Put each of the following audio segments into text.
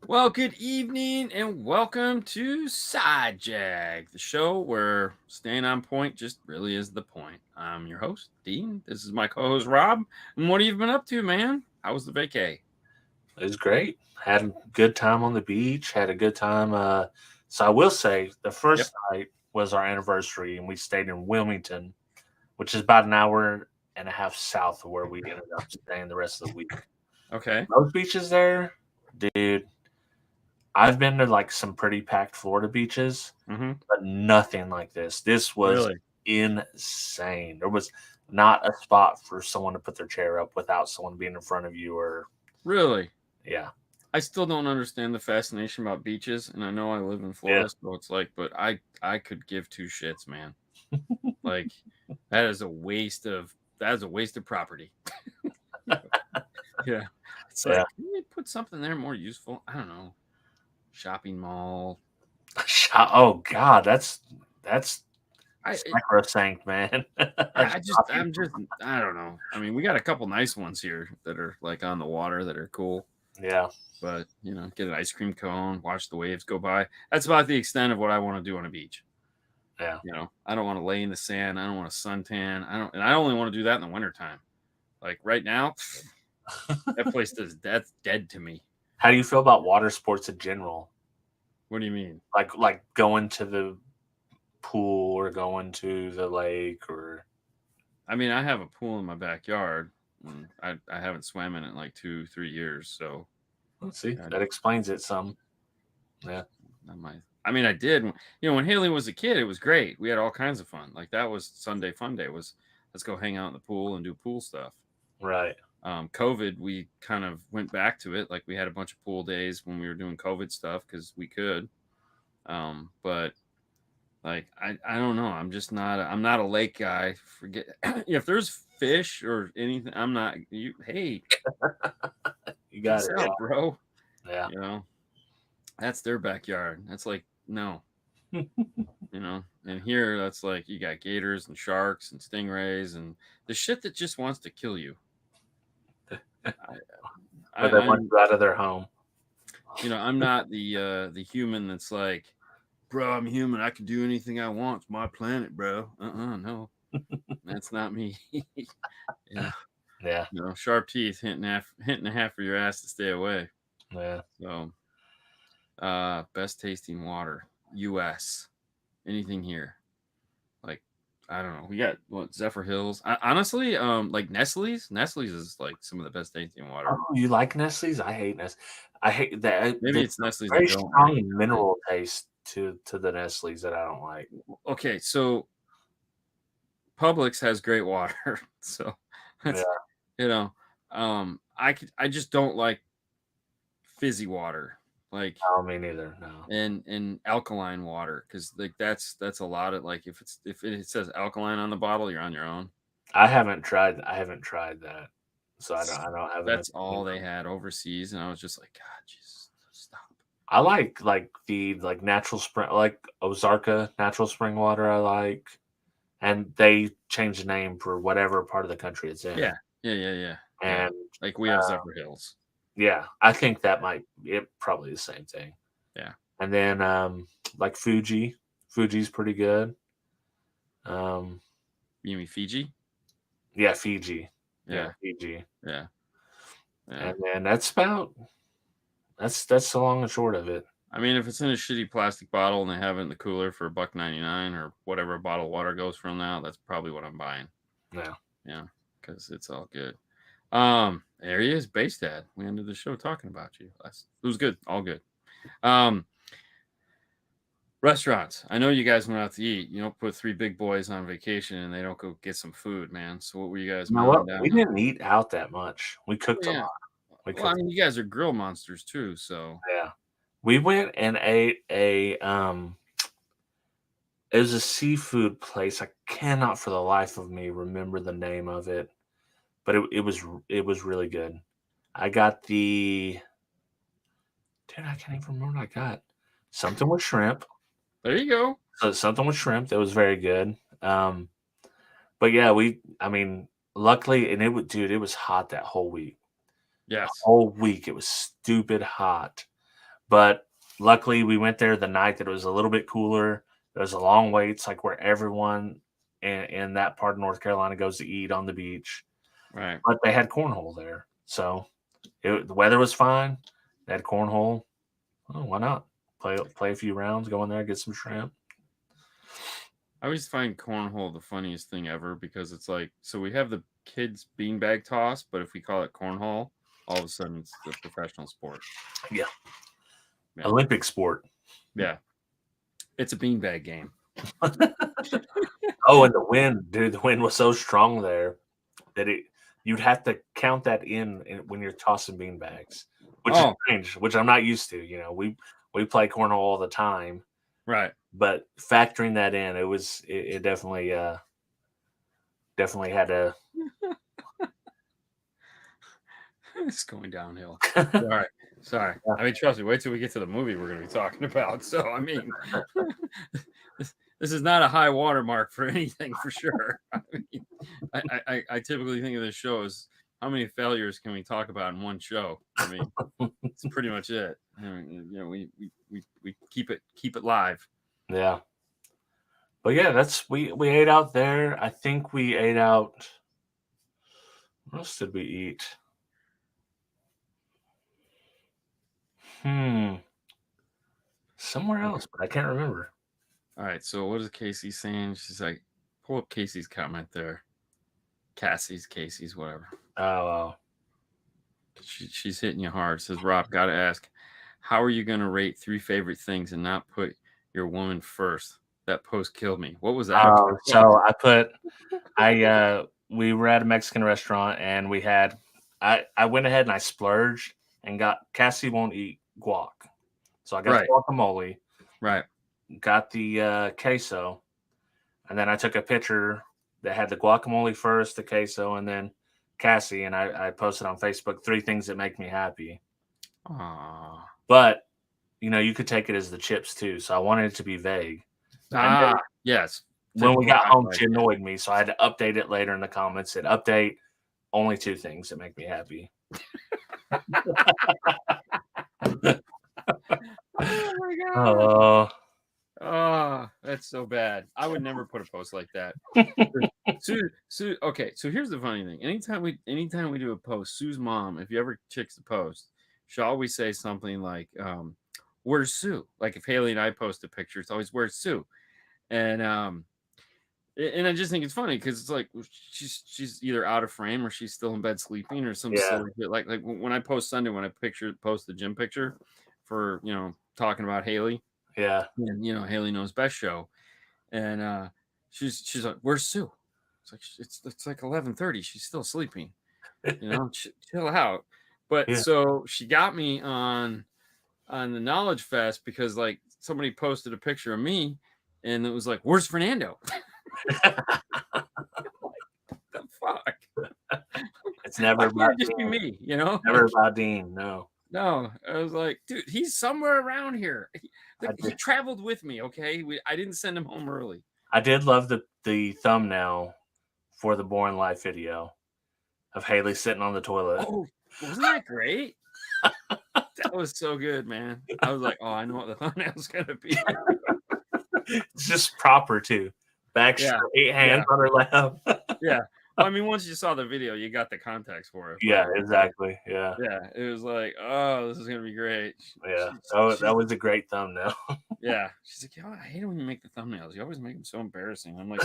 Well, good evening and welcome to Side Jag, the show where staying on point just really is the point. I'm your host, Dean. This is my co-host Rob. And what have you been up to, man? How was the vacay? It was great. Had a good time on the beach. Had a good time. So I will say the Yep. first night was our anniversary, and we stayed in Wilmington, which is about an hour and a half south of where we ended up staying the rest of the week. Okay. Those beaches there, dude. I've been to like some pretty packed Florida beaches, Mm-hmm. but nothing like this. This was Really? insane. There was not a spot for someone to put their chair up without someone being in front of you, or Really? yeah, I still don't understand the fascination about beaches, and I know I live in yeah, Florida, so it's like, but I could give two shits, man. Like that is a waste of property. Yeah. It's yeah. like, can we put something there more useful? I don't know. Shopping mall. Oh God, that's I sacrosanct, man. I just Shopping. I don't know. I mean, we got a couple nice ones here that are like on the water that are cool, Yeah, but get an ice cream cone, watch the waves go by. That's about the extent of what I want to do on a beach. yeah, I don't want to lay in the sand. I don't want to suntan. And I only want to do that in the wintertime. Like right now, that place that's dead to me. How do you feel about water sports in general? What do you mean? Like going to the pool or going to the lake or I mean, I have a pool in my backyard. And I haven't swam in it in like 2-3 years, so let's see. I That don't. explains it some. Yeah, Not my. I mean, I did. When Haley was a kid, it was great. We had all kinds of fun. Like that was Sunday fun day. Was let's go hang out in the pool and do pool stuff. right. COVID, we kind of went back to it. Like we had a bunch of pool days when we were doing COVID stuff because we could. But like I don't know. I'm just not. I'm not a lake guy. Forget if there's fish or anything. I'm not. You. Hey, You got peace it. out, bro. Yeah, You know that's their backyard. That's like no. yeah. And here that's like you got gators and sharks and stingrays and the shit that just wants to kill you. I, But they want I'm you out of their home. I'm not the human that's like, bro, I'm human. I can do anything I want. It's my planet, bro. No, that's not me. yeah, Yeah, sharp teeth, hinting a half for your ass to stay away. yeah. So, best tasting water, U.S. Anything here? Like I don't know. We got what Zephyr Hills. Honestly, like Nestle's. Nestle's is like some of the best tasting water. Oh, you like Nestle's? I hate Nest. I hate that. Maybe There's it's a Nestle's I very don't like. strong mineral taste to the Nestle's that I don't like. Okay, so Publix has great water, so Yeah, that's you know, I just don't like fizzy water, like no, me neither. No. and alkaline water because like that's a lot of like if it says alkaline on the bottle, you're on your own. I haven't tried that, so I don't have an That's all opinion they on it. had overseas, and I was just like, God, Jesus, stop. I like the natural spring, like Ozarka natural spring water. I like, and they changed the name for whatever part of the country it's Yeah, in. yeah. And Like we have Zephyr Hills. yeah, I think that might it probably the same thing. Yeah, And then like Fuji's pretty good. Um, you mean Fiji? yeah, Fiji, yeah, Yeah, Fiji, yeah, yeah. and then that's the long and short of it. I mean, if it's in a shitty plastic bottle and they have it in the cooler for $1.99 or whatever a bottle of water goes from now, that's probably what I'm buying. Yeah. Yeah, because it's all good. There he is, Base Dad. We ended the show talking about you. It was good, all good. Um, Restaurants. I know you guys went out to eat. You don't put three big boys on vacation and they don't go get some food, man. So what were you guys You know what? mowing We down? didn't eat out that much. We Oh, cooked a yeah. lot. We Well, I cooked. mean, you guys are grill monsters too, so Yeah. We went and ate it was a seafood place. I cannot for the life of me remember the name of it, but it was really good. I got the dude, I can't even remember what I got. Something with shrimp. there you go. So something with shrimp that was very good. But yeah, I mean, luckily, and it was hot that whole week. The Yes. whole week it was stupid hot. But luckily, we went there the night that it was a little bit cooler. There was a long waits, like where everyone in that part of North Carolina goes to eat on the beach. Right. But they had cornhole there, so the weather was fine. They had cornhole. Oh, why not play a few rounds? Go in there, get some shrimp. I always find cornhole the funniest thing ever because it's like, so we have the kids beanbag toss, but if we call it cornhole, all of a sudden it's the professional sport. Yeah. Olympic sport. Yeah. It's a beanbag game. Oh, and the wind, dude, the wind was so strong there that you'd have to count that in when you're tossing beanbags, which is strange, which I'm not used to. You know, we play cornhole all the time. Right. But factoring that in, it definitely had a. It's going downhill. Sorry. I mean, trust me. Wait till we get to the movie we're going to be talking about. So, I mean, this is not a high watermark for anything for sure. I mean, I typically think of this show as how many failures can we talk about in one show? I mean, it's pretty much it. I mean, you know, we keep it live. Yeah. But yeah, we ate out there. I think we ate out. What else did we eat? Somewhere else, but I can't remember. All right. So what is Casey saying? She's like, pull up Casey's comment there. Casey's, whatever. Oh. She's hitting you hard. Says Rob, gotta ask, how are you gonna rate 3 favorite things and not put your woman first? That post killed me. What was that? So we were at a Mexican restaurant and we had I went ahead and I splurged and got Cassie won't eat guac. So I got the guacamole. Right. Got the queso. And then I took a picture that had the guacamole first, the queso, and then Cassie, and I posted on Facebook 3 things that make me happy. Aww. But you could take it as the chips too. So I wanted it to be vague. Yes. When we got home, she annoyed me, so I had to update it later in the comments. It update only 2 things that make me happy. Oh my god. Oh, that's so bad. I would never put a post like that. Okay, so here's the funny thing. Anytime we do a post, Sue's mom, if you ever checks the post, she'll always say something like, where's Sue? Like if Haley and I post a picture, it's always where's Sue? And I just think it's funny because it's like she's either out of frame or she's still in bed sleeping or some silly shit. Like when I post Sunday, when I post the gym picture for talking about Haley. Yeah. And Haley Knows Best show. And she's like, where's Sue? It's like it's like 11:30. She's still sleeping. Chill out. But so she got me on the Knowledge Fest because like somebody posted a picture of me and it was like, where's Fernando? The fuck? It's never about just be me, Never about Dean. No, I was like, dude, he's somewhere around here. He traveled with me, okay? I didn't send him home early. I did love the thumbnail for the Boring Life video of Haley sitting on the toilet. Oh, wasn't that great? That was so good, man. I was like, oh, I know what the thumbnail's gonna be. It's just proper too. Back straight, hands on her lap. Yeah. Well, I mean, once you saw the video, you got the context for it. Yeah, exactly. Yeah. Yeah. It was like, oh, this is gonna be great. Yeah. That was a great thumbnail. Yeah. She's like, I hate it when you make the thumbnails. You always make them so embarrassing. I'm like,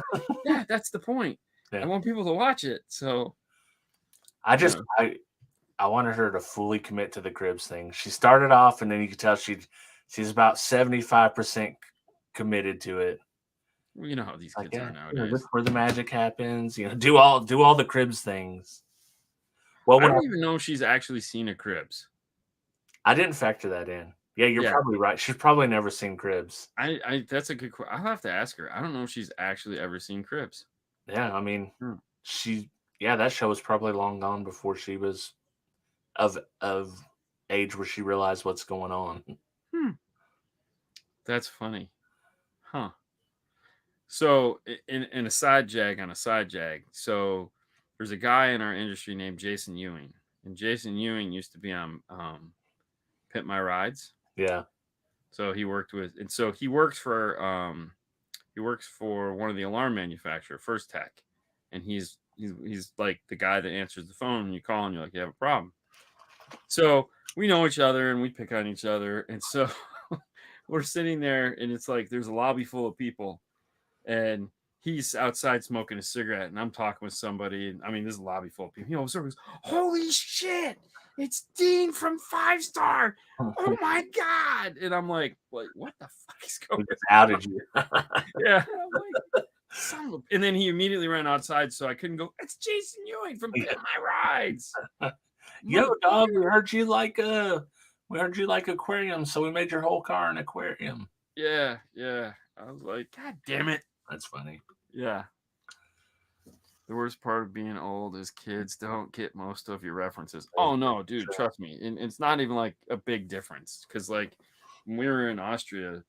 yeah, that's the point. Yeah. I want people to watch it. So I wanted her to fully commit to the cribs thing. She started off and then you could tell she's about 75% committed to it. Well, you know how these kids are nowadays. This is where the magic happens. Do all the cribs things. Well, I don't even know if she's actually seen a cribs. I didn't factor that in. Yeah, you're probably right. She's probably never seen cribs. That's a good question. I'll have to ask her. I don't know if she's actually ever seen cribs. Yeah, I mean, that show was probably long gone before she was of age where she realized what's going on. That's funny. Huh. So in a side jag on a side jag, so there's a guy in our industry named Jason Ewing. And Jason Ewing used to be on Pimp My Rides. Yeah. So he worked with, and so he works for one of the alarm manufacturer, First Tech, and he's like the guy that answers the phone when you call and you're like, you have a problem. So we know each other and we pick on each other, and so we're sitting there, and it's like there's a lobby full of people, and he's outside smoking a cigarette, and I'm talking with somebody. And I mean, this is a lobby full of people. You know, so goes, "Holy shit! It's Dean from 5 Star! Oh my god!" And I'm like, what the fuck is going We just outed you. Yeah. I'm like, and then he immediately ran outside, so I couldn't go, "It's Jason Ewing from Pit My Rides." Yo, dog, we heard you like aquariums, so we made your whole car an aquarium. Yeah. I was like, God damn it. That's funny. Yeah. The worst part of being old is kids don't get most of your references. Oh no, dude, trust me. And it's not even like a big difference. Cause like when we were in Austria,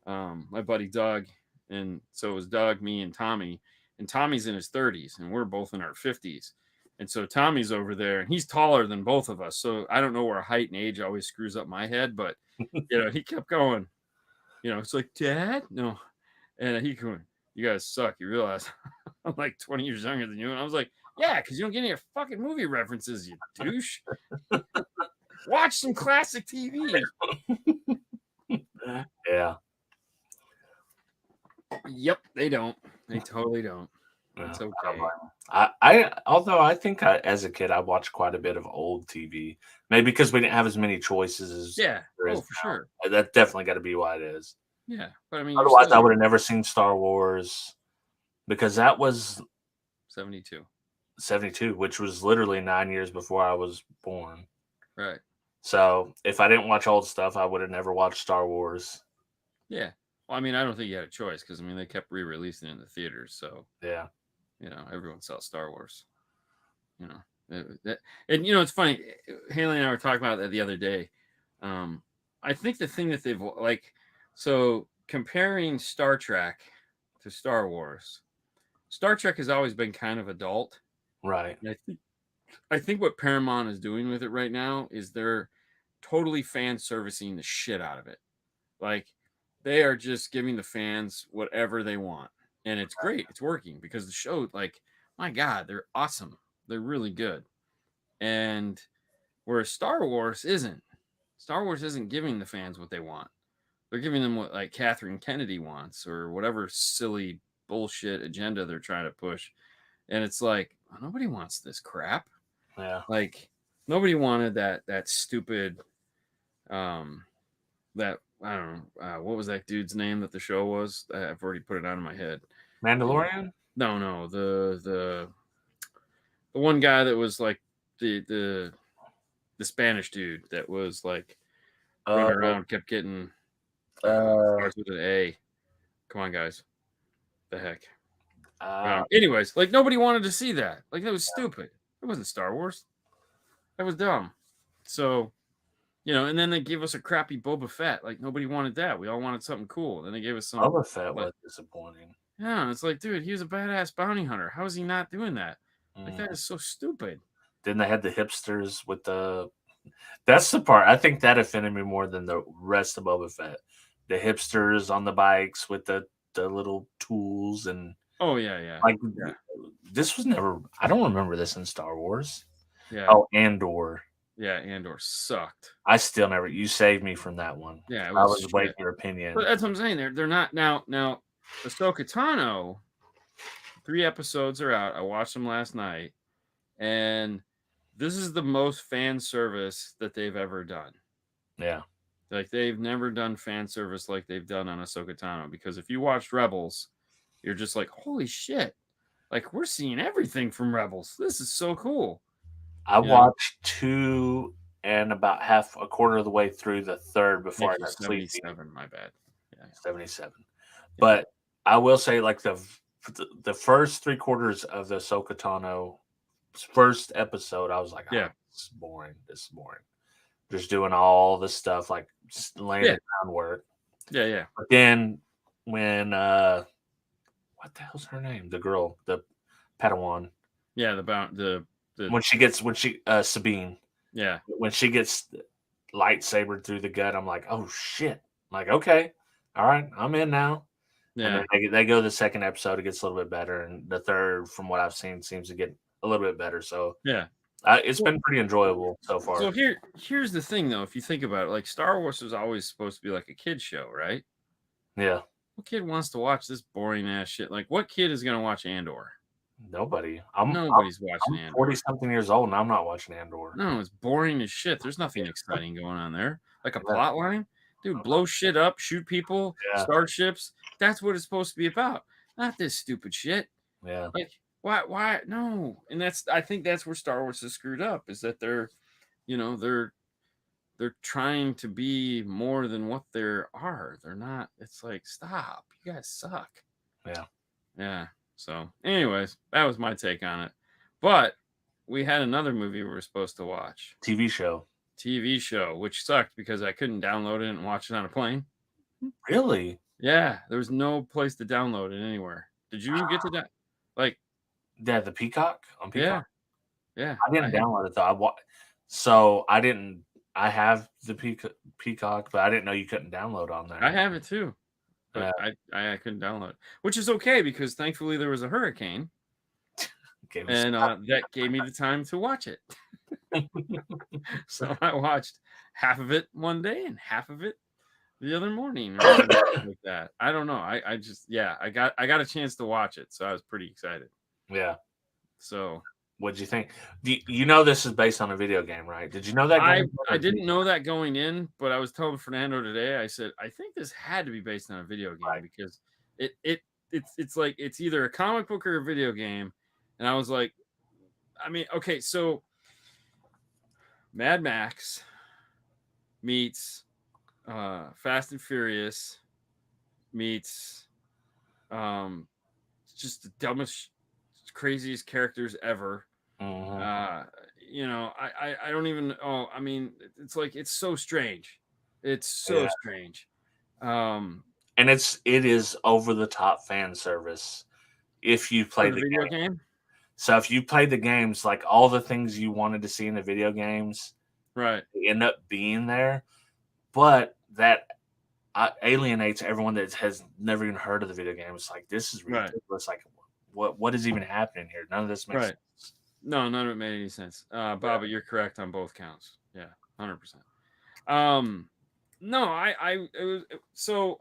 my buddy Doug, and so it was Doug, me, and Tommy. And Tommy's in his 30s, and we're both in our 50s. And so Tommy's over there, and he's taller than both of us. So I don't know where height and age always screws up my head, but he kept going. It's like, Dad, no, and he going, "You guys suck. You realize I'm like 20 years younger than you?" And I was like, "Yeah, because you don't get any fucking movie references, you douche. Watch some classic TV." Yeah. Yep, they don't. They totally don't. It's okay. Although I think as a kid I watched quite a bit of old TV, maybe because we didn't have as many choices as Yeah. there is Oh, for now. sure. That's definitely got to be why it is. Yeah, but I mean, Otherwise, I would have never seen Star Wars, because that was 72. 72, which was literally 9 years before I was born. Right. So if I didn't watch old stuff, I would have never watched Star Wars. Yeah. Well, I mean, I don't think you had a choice, because I mean, they kept re-releasing it in the theaters, so yeah, everyone saw Star Wars. And it's funny. Haley and I were talking about that the other day. I think the thing that they've so comparing Star Trek to Star Wars, Star Trek has always been kind of adult, right? And I think what Paramount is doing with it right now is they're totally fan servicing the shit out of it. Like, they are just giving the fans whatever they want, and it's great. It's working because the show, like, my God, they're awesome. They're really good. And whereas Star Wars isn't. Star Wars isn't giving the fans what they want. They're giving them what, like, Catherine Kennedy wants, or whatever silly bullshit agenda they're trying to push. And it's like, nobody wants this crap. Yeah. Like, nobody wanted that stupid, that, I don't know, what was that dude's name that the show was? I've already put it out of my head. Mandalorian? No, the one guy that was like the Spanish dude that was like running around, kept getting starts with an A. Come on, guys. The heck. Anyways, like, nobody wanted to see that. Like, that was stupid. It wasn't Star Wars. That was dumb. So, and then they gave us a crappy Boba Fett. Like, nobody wanted that. We all wanted something cool. Then they gave us some. Boba Fett was disappointing. Yeah, it's like, dude, he was a badass bounty hunter. How is he not doing that? Like, that is so stupid. Then they had the hipsters with the. That's the part. I think that offended me more than the rest of Boba Fett. The hipsters on the bikes with the little tools and. Oh yeah. Like, this was never. I don't remember this in Star Wars. Yeah. Oh, Andor. Yeah, Andor sucked. I still never. You saved me from that one. Yeah, I was waiting your opinion. But that's what I'm saying. They're not now. Ahsoka Tano, 3 episodes are out. I watched them last night, and this is the most fan service that they've ever done. Yeah, like, they've never done fan service like they've done on Ahsoka Tano. Because if you watched Rebels, you're just like, holy shit! Like, we're seeing everything from Rebels. This is so cool. I watched 2 and about a quarter of the way through the 3rd before I got sleepy. 77, my bad. Yeah, 77. Yeah. But I will say, like, the first 3 quarters of the Ahsoka Tano first episode, I was like, this is boring. Just doing all the stuff, like, laying the groundwork. Yeah. But then when what the hell's her name? The girl, the Padawan. Yeah, when she Sabine. Yeah. When she gets lightsaber through the gut. I'm like, oh shit. I'm like, okay, all right, I'm in now. And Yeah. then they go to the second episode, it gets a little bit better, and the third, from what I've seen, seems to get a little bit better. So Yeah. it's Well, been pretty enjoyable so so far. here's the thing though, if you think about it, like Star Wars was always supposed to be like a kid show, right? Yeah, What kid wants to watch this boring ass shit? Like, what kid is gonna watch Andor? nobody. Nobody's watching I'm 40 Andor. something years old, and I'm not watching Andor. No, it's boring as shit. There's nothing exciting going on there. Like a Yeah, plot line, dude, blow shit up, shoot people, yeah, starships. That's what it's supposed to be about. Not this stupid shit. yeah, Like, why? No. And I think that's where Star Wars is screwed up. Is that you know, they're trying to be more than what they are. They're not. It's like, stop. You guys suck. yeah. Yeah. So, anyways, that was my take on it. But we had another movie we were supposed to watch. TV show. TV show, which sucked because I couldn't download it and watch it on a plane. Really? Yeah, there was no place to download it anywhere. Did you get to that? Like, Yeah, the Peacock on yeah, Peacock. yeah. I didn't download it though. So I didn't. I have the Peacock, but I didn't know you couldn't download on there. I have it too, but Yeah. I couldn't download it, which is okay because thankfully there was a hurricane, Okay, and that gave me the time to watch it. So I watched half of it one day and half of it the other morning or something like that. I don't know. I just I got a chance to watch it, so I was pretty excited. Yeah. So What'd you think? You know this is based on a video game, right? Did you know that? I didn't know that going in, but I was telling Fernando today. I said I think this had to be based on a video game Right. because it's like it's either a comic book or a video game, and I was like, I mean, okay, so Mad Max meets Fast and Furious meets just the dumbest, craziest characters ever. Mhm. You know, I don't even. Oh, I mean, it's like it's so strange. It's so Yeah. strange. And it is over the top fan service if you For play the the video game. game, So if you play the games, like all the things you wanted to see in the video games right? end up being there, but that alienates everyone that has never even heard of the video game. It's like, this is Right. ridiculous. Like, what is even happening here? None of this makes Right. sense. No, none of it made any sense. Yeah. Bobby, you're correct on both counts. Yeah, 100%. No, it was so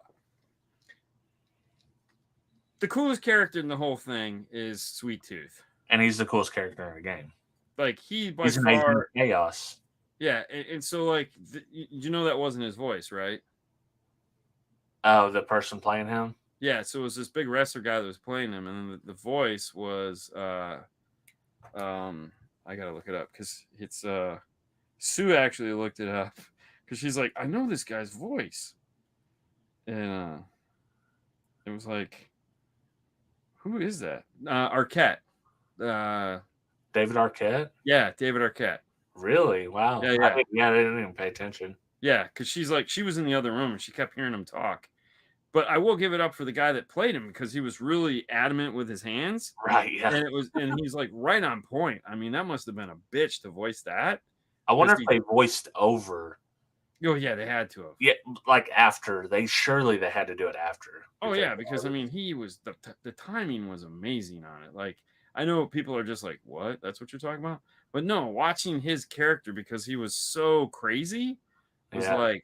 the coolest character in the whole thing is Sweet Tooth. And he's the coolest character in the game. Like he by He's an agent of far, chaos. yeah, and so like you know that wasn't his voice, right? Oh, the person playing him? Yeah, so it was this big wrestler guy that was playing him, and then the voice was I gotta look it up because it's Sue actually looked it up because she's like, I know this guy's voice, and it was like, who is that? Arquette. David Arquette? Yeah, David Arquette. Really? Wow. Yeah, yeah, I didn't even pay attention. yeah. Because she's like, she was in the other room and she kept hearing him talk. But I will give it up for the guy that played him because he was really adamant with his hands, Right, yeah. and he's like right on point. I mean, that must have been a bitch to voice that. I wonder if they voiced over. Oh yeah, they had to have. Yeah, like after. They had to do it after. Oh yeah, because I mean, he was the timing was amazing on it. Like I know people are just like, "What? That's what you're talking about?" But no, watching his character because he was so crazy was like,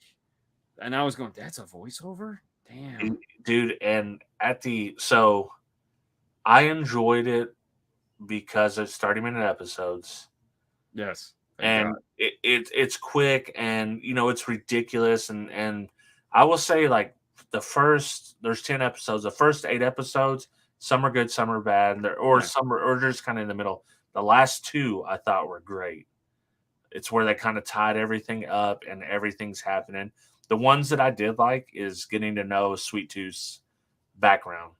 and I was going, "That's a voiceover, damn, dude." And so I enjoyed it because it's 30-minute episodes. Yes, And it's quick, and it's ridiculous, and I will say, like, there's 10 episodes. The first 8 episodes, some are good, some are bad, some are just kind of in the middle. The last 2 I thought were great. It's where they kind of tied everything up and everything's happening. The ones that I did like is getting to know Sweet Tooth's background.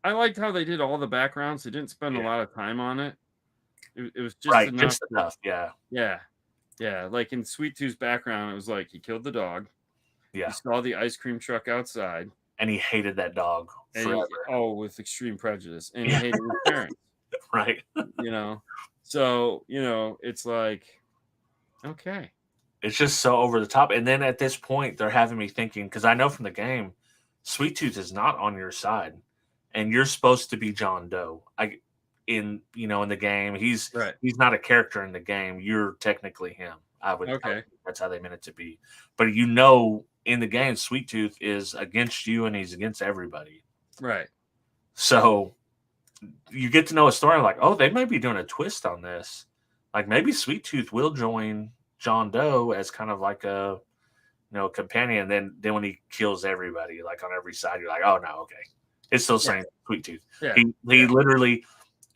I liked how they did all the backgrounds. They didn't spend a lot of time on it. It was just right, enough. just enough, yeah. Yeah. Yeah. Like in Sweet Tooth's background, it was like he killed the dog. Yeah. He saw the ice cream truck outside. And he hated that dog forever. With extreme prejudice. And he hated his parents. Right. So, it's like, okay. It's just so over the top. And then at this point, they're having me thinking, because I know from the game, Sweet Tooth is not on your side, and you're supposed to be John Doe. In the game, he's not a character in the game. You're technically him. I would think that's how they meant it to be. But in the game, Sweet Tooth is against you, and he's against everybody. Right. So you get to know a story like, oh, they might be doing a twist on this. Like maybe Sweet Tooth will join John Doe as kind of like a companion. Then when he kills everybody, like on every side, you're like, oh no, okay, it's still saying Sweet Tooth. Yeah. He literally.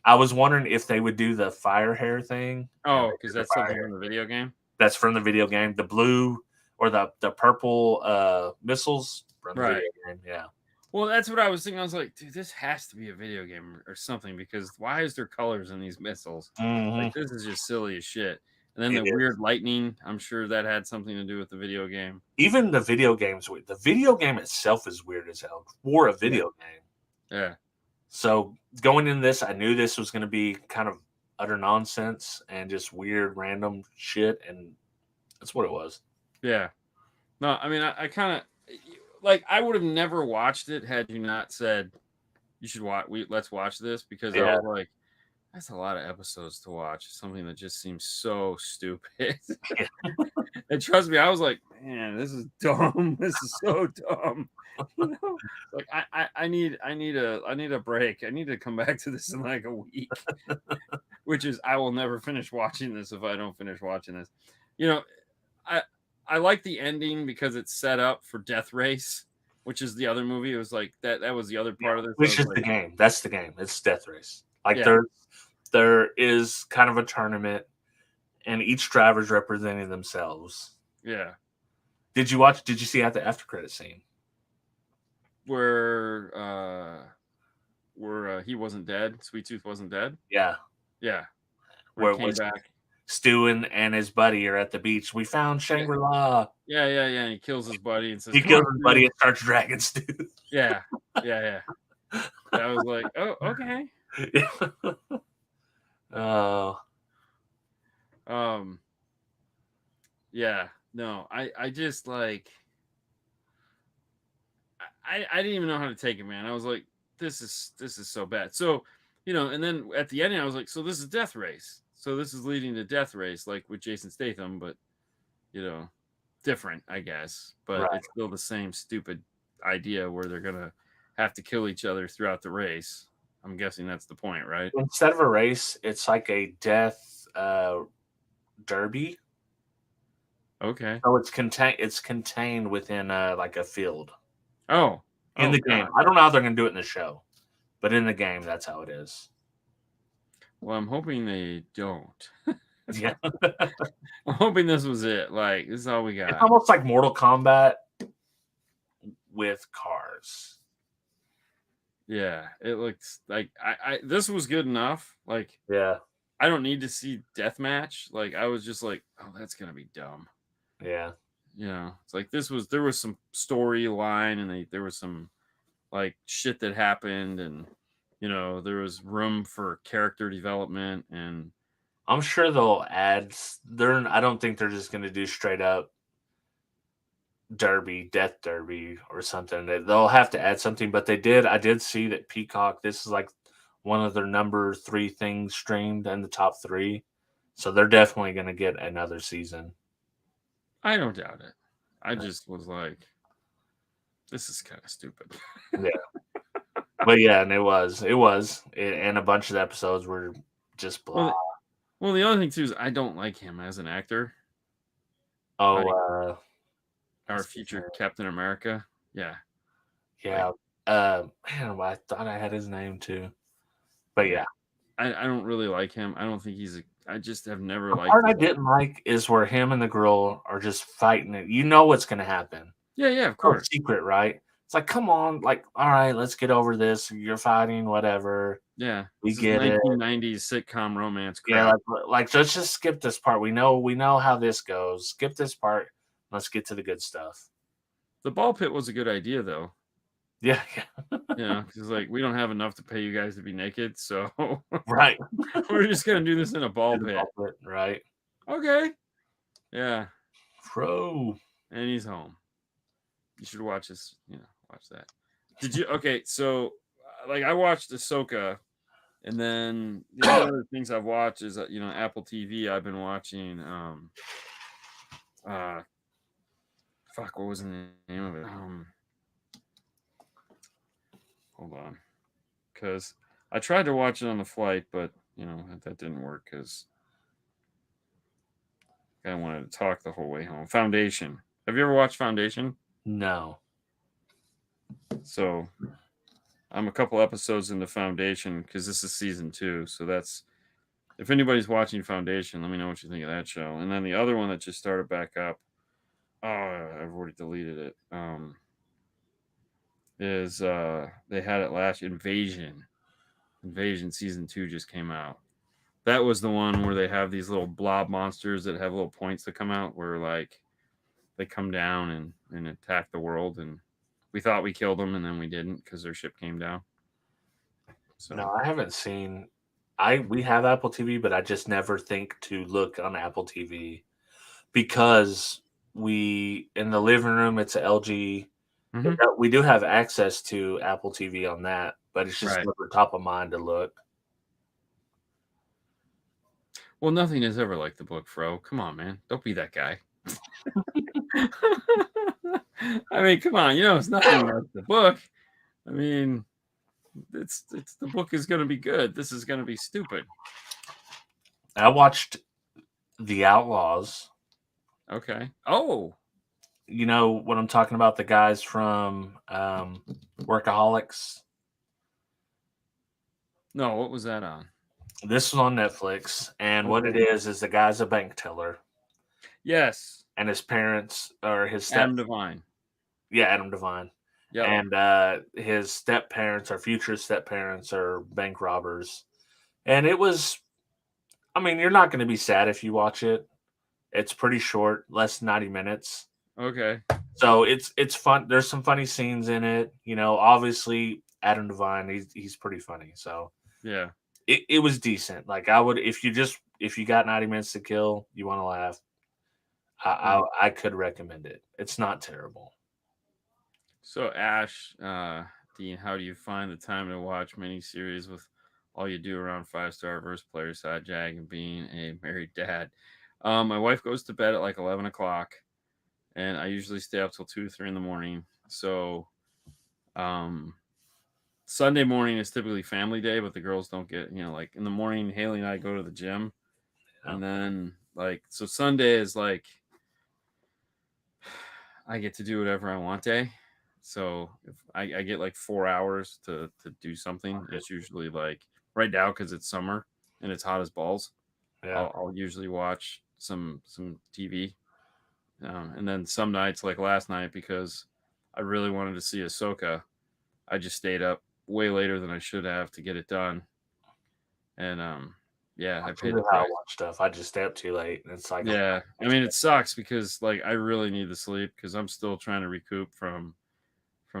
I was wondering if they would do the fire hair thing. Oh, because that's something from the video game. That's from the video game. The blue or the purple missiles from the video game. Yeah. Well, that's what I was thinking. I was like, dude, this has to be a video game or something, because why is there colors in these missiles? Like, this is just silly as shit. And then the weird lightning, I'm sure that had something to do with the video game. Even the video game's weird. The video game itself is weird as hell for a video game. Yeah. So going into this, I knew this was going to be kind of utter nonsense and just weird, random shit, and that's what it was. Yeah. No, I mean, I kind of like, I would have never watched it had you not said you should watch. Let's watch this, because I was like, that's a lot of episodes to watch. Something that just seems so stupid. And trust me, I was like, man, this is dumb. This is so dumb. Like I need a break. I need to come back to this in like a week. Which is, I will never finish watching this if I don't finish watching this. I like the ending because it's set up for Death Race, which is the other movie. It was like that was the other part of this. Which is like, the game. That's the game. It's Death Race. Like there is kind of a tournament, and each driver's representing themselves. Yeah. Did you see at the after credit scene where he wasn't dead? Sweet Tooth wasn't dead. Yeah. Where he came back. Stu and his buddy are at the beach. We found Shangri-La. Yeah. And he kills his buddy and says, he kills his buddy and starts dragging Stu. Yeah. I was like, oh, okay. Yeah. No, I just like, I didn't even know how to take it, man. I was like, this is so bad. So, and then at the ending, I was like, so this is Death Race. So this is leading to Death Race, like with Jason Statham, but different, I guess. But it's still the same stupid idea where they're gonna have to kill each other throughout the race. I'm guessing that's the point, right? Instead of a race, it's like a death derby. Okay. So it's contained within like a field. Oh. In the game. I don't know how they're gonna do it in the show, but in the game, that's how it is. Well, I'm hoping they don't. Yeah. I'm hoping this was it. Like, this is all we got. It's almost like Mortal Kombat with cars. Yeah, it looks like this was good enough. Like, yeah, I don't need to see deathmatch. Like, I was just like, oh, that's gonna be dumb. Yeah. It's like there was some storyline, and there was some like shit that happened, and there was room for character development, and I'm sure they'll add. I don't think they're just going to do straight up death derby or something. They'll have to add something. But I did see that Peacock. This is like one of their number 3 things streamed in the top 3, so they're definitely going to get another season. I don't doubt it. I just was like, this is kind of stupid. Yeah. But yeah, and it was, and a bunch of the episodes were just blah. Well, the other thing too is I don't like him as an actor. Oh, our future Captain America. Yeah. Man, I thought I had his name too, but yeah, I don't really like him. I don't think I just have never liked. The part I didn't like is where him and the girl are just fighting it. You know what's going to happen. Yeah, of course. Secret, right? It's like, come on, like, all right, let's get over this. You're fighting, whatever. Yeah, we get it. 1990s sitcom romance crap. Yeah, like let's just skip this part. We know how this goes. Skip this part. Let's get to the good stuff. The ball pit was a good idea, though. Yeah. Because like we don't have enough to pay you guys to be naked, so right. We're just gonna do this in a ball pit, right? Okay. Yeah. Fro. And he's home. You should watch this. Watch that. Did you? Okay, so like I watched Ahsoka, and then the only other things I've watched is Apple TV. I've been watching uh fuck, what was the name of it? Hold on, because I tried to watch it on the flight, but that didn't work because I wanted to talk the whole way home. Foundation. Have you ever watched Foundation? No. So I'm a couple episodes into Foundation because this is season 2. So that's, if anybody's watching Foundation, let me know what you think of that show. And then the other one that just started back up, oh, I've already deleted it. Is they had it last Invasion. Invasion season 2 just came out. That was the one where they have these little blob monsters that have little points that come out where like they come down and attack the world, and we thought we killed them and then we didn't because their ship came down. So No, I haven't seen. We have Apple TV, but I just never think to look on Apple TV because we in the living room it's a LG. We do have access to Apple TV on that, but it's just Right. never top of mind to look. Well, nothing is ever like the book, Fro. Come on, man. Don't be that guy. I mean, come on. It's nothing like the book. I mean, it's the book is going to be good. This is going to be stupid. I watched The Outlaws. Okay. Oh. You know what I'm talking about? The guys from Workaholics. No, what was that on? This was on Netflix, and what it is the guy's a bank teller. Yes. And his parents or his Adam Devine. Yeah, Adam Devine. Yep. And his step parents or future step parents are bank robbers. And it was, I mean, you're not going to be sad if you watch it. It's pretty short, less than 90 minutes. Okay. So it's fun. There's some funny scenes in it. Obviously Adam Devine, he's pretty funny. So yeah, it was decent. Like I would, if you got 90 minutes to kill, you want to laugh, I could recommend it. It's not terrible. So Ash, Dean, how do you find the time to watch miniseries with all you do around 5-star verse player side jag and being a married dad? My wife goes to bed at like 11 o'clock, and I usually stay up till 2 or 3 in the morning. So Sunday morning is typically family day, but the girls don't get, like in the morning, Haley and I go to the gym. Yeah. And then so Sunday is like, I get to do whatever I want day. So if I get like 4 hours to do something, it's usually like right now, cause it's summer and it's hot as balls. Yeah. I'll usually watch some TV. And then some nights like last night, because I really wanted to see Ahsoka, I just stayed up way later than I should have to get it done. And yeah, I paid the price. I watch stuff. I just stay up too late, and it's like, yeah. I mean, it sucks because like I really need the sleep because I'm still trying to recoup from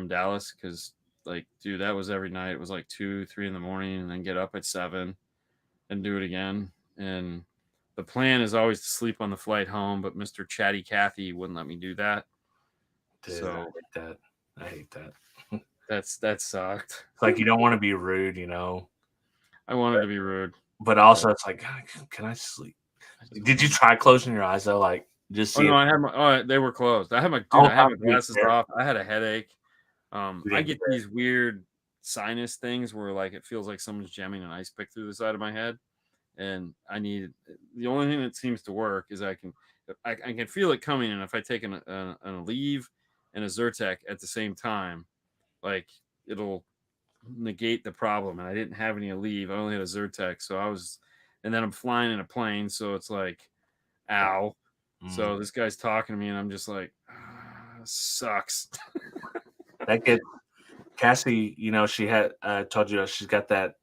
Dallas. Because like, dude, that was every night. It was like 2, 3 in the morning, and then get up at 7 and do it again. And the plan is always to sleep on the flight home, but Mr. Chatty Cathy wouldn't let me do that. Dude, so I hate that. That sucked. It's like you don't want to be rude, I wanted to be rude, but also it's like, can I sleep? Did you try closing your eyes though? Like just see. Oh no, I had my. They were closed. I had my glasses off. I had a headache. I get these weird sinus things where like it feels like someone's jamming an ice pick through the side of my head, and the only thing that seems to work is I can feel it coming, and if I take an Aleve and a Zyrtec at the same time, like it'll negate the problem. And I didn't have any Aleve. I only had a Zyrtec, and then I'm flying in a plane, so it's like, ow. So this guy's talking to me, and I'm just like, sucks. That kid, Cassie, she had told you she's got that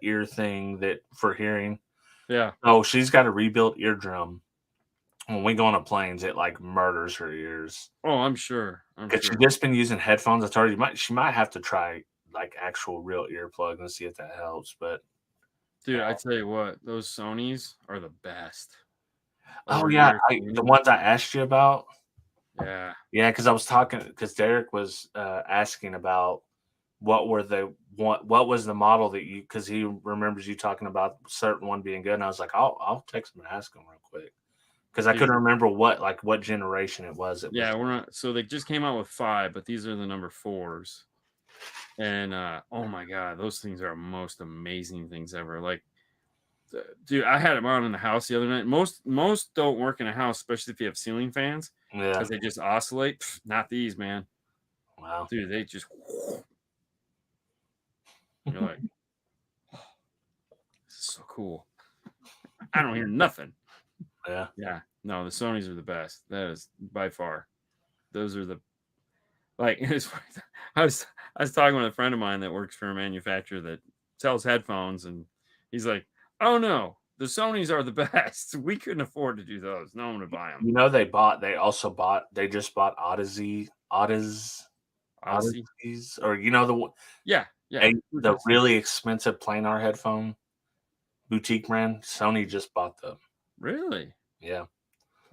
ear thing that for hearing. Yeah. Oh, she's got a rebuilt eardrum. When we go on a planes, it like murders her ears. Oh, I'm sure. Because she's just been using headphones. I told her she might have to try like actual real earplugs and see if that helps. But dude, I tell you what, those Sonys are the best. Oh, over yeah, here. the ones I asked you about? Yeah. Yeah, because Derek was, asking about what was the model that because he remembers you talking about a certain one being good, and I was like, I'll text him and ask him real quick because I Dude, couldn't remember what generation it was. It yeah, was we're not. So they just came out with 5, but these are the number 4s. And oh my god, those things are most amazing things ever. Like, dude, I had them on in the house the other night. Most don't work in a house, especially if you have ceiling fans, yeah, because they just oscillate. Pff, not these, man. wow. Dude, they just. You're like, this is so cool. I don't hear nothing. Yeah. Yeah, no, the Sonys are the best. That is by far. Those are the like. It's, I was I was talking with a friend of mine that works for a manufacturer that sells headphones, and he's like, "Oh no, the Sonys are the best. We couldn't afford to do those. No one would buy them." You know, they just bought Odyssey. Odysseys, or you know, Yeah, yeah. the really expensive planar headphone boutique brand. Sony just bought them. Really? Yeah,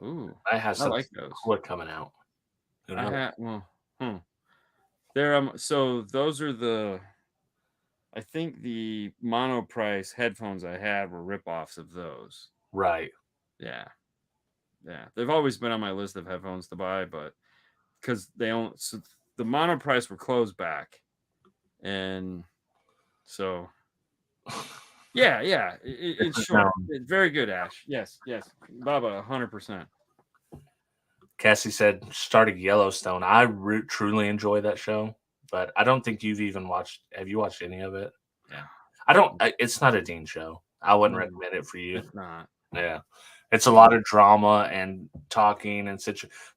Ooh, I have I something like those. cooler coming out. Who I knows? had well, hmm. They're so those are the I think the mono price headphones I had were ripoffs of those. Right. Yeah, yeah. They've always been on my list of headphones to buy, but because they own so the mono price were closed back, and so yeah, yeah. It's Different short. tone. Very good, Ash. Yes, yes. Baba, 100%. Cassie said started Yellowstone. I truly enjoy that show, but I don't think you've even watched. Have you watched any of it? Yeah, I don't. It's not a Dean show. I wouldn't No, recommend it for you. it's not. Yeah, it's a lot of drama and talking and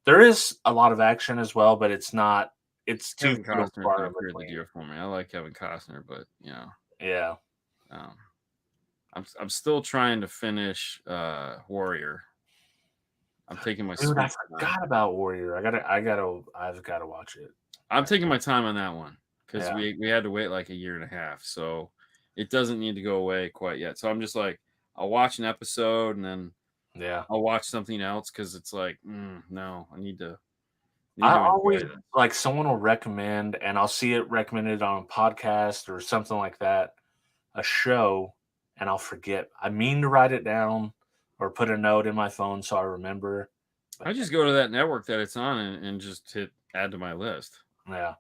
there is a lot of action as well, but it's not. It's too Kevin few and Costner's far gonna in clear the between. deal for me. I like Kevin Costner, but Yeah. um, I'm still trying to finish Warrior. I'm taking my Dude, I sweet time. forgot about Warrior. I've gotta watch it. I'm taking my time on that one because Yeah. we had to wait like a year and a half, so it doesn't need to go away quite yet. So I'm just like, I'll watch an episode and then Yeah. I'll watch something else because it's like, no, I need I to enjoy always this. like someone will recommend, and I'll see it recommended on a podcast or something like that, a show, and I'll forget. I mean to write it down or put a note in my phone so I remember. I But just go to that network that it's on and just hit add to my list. yeah.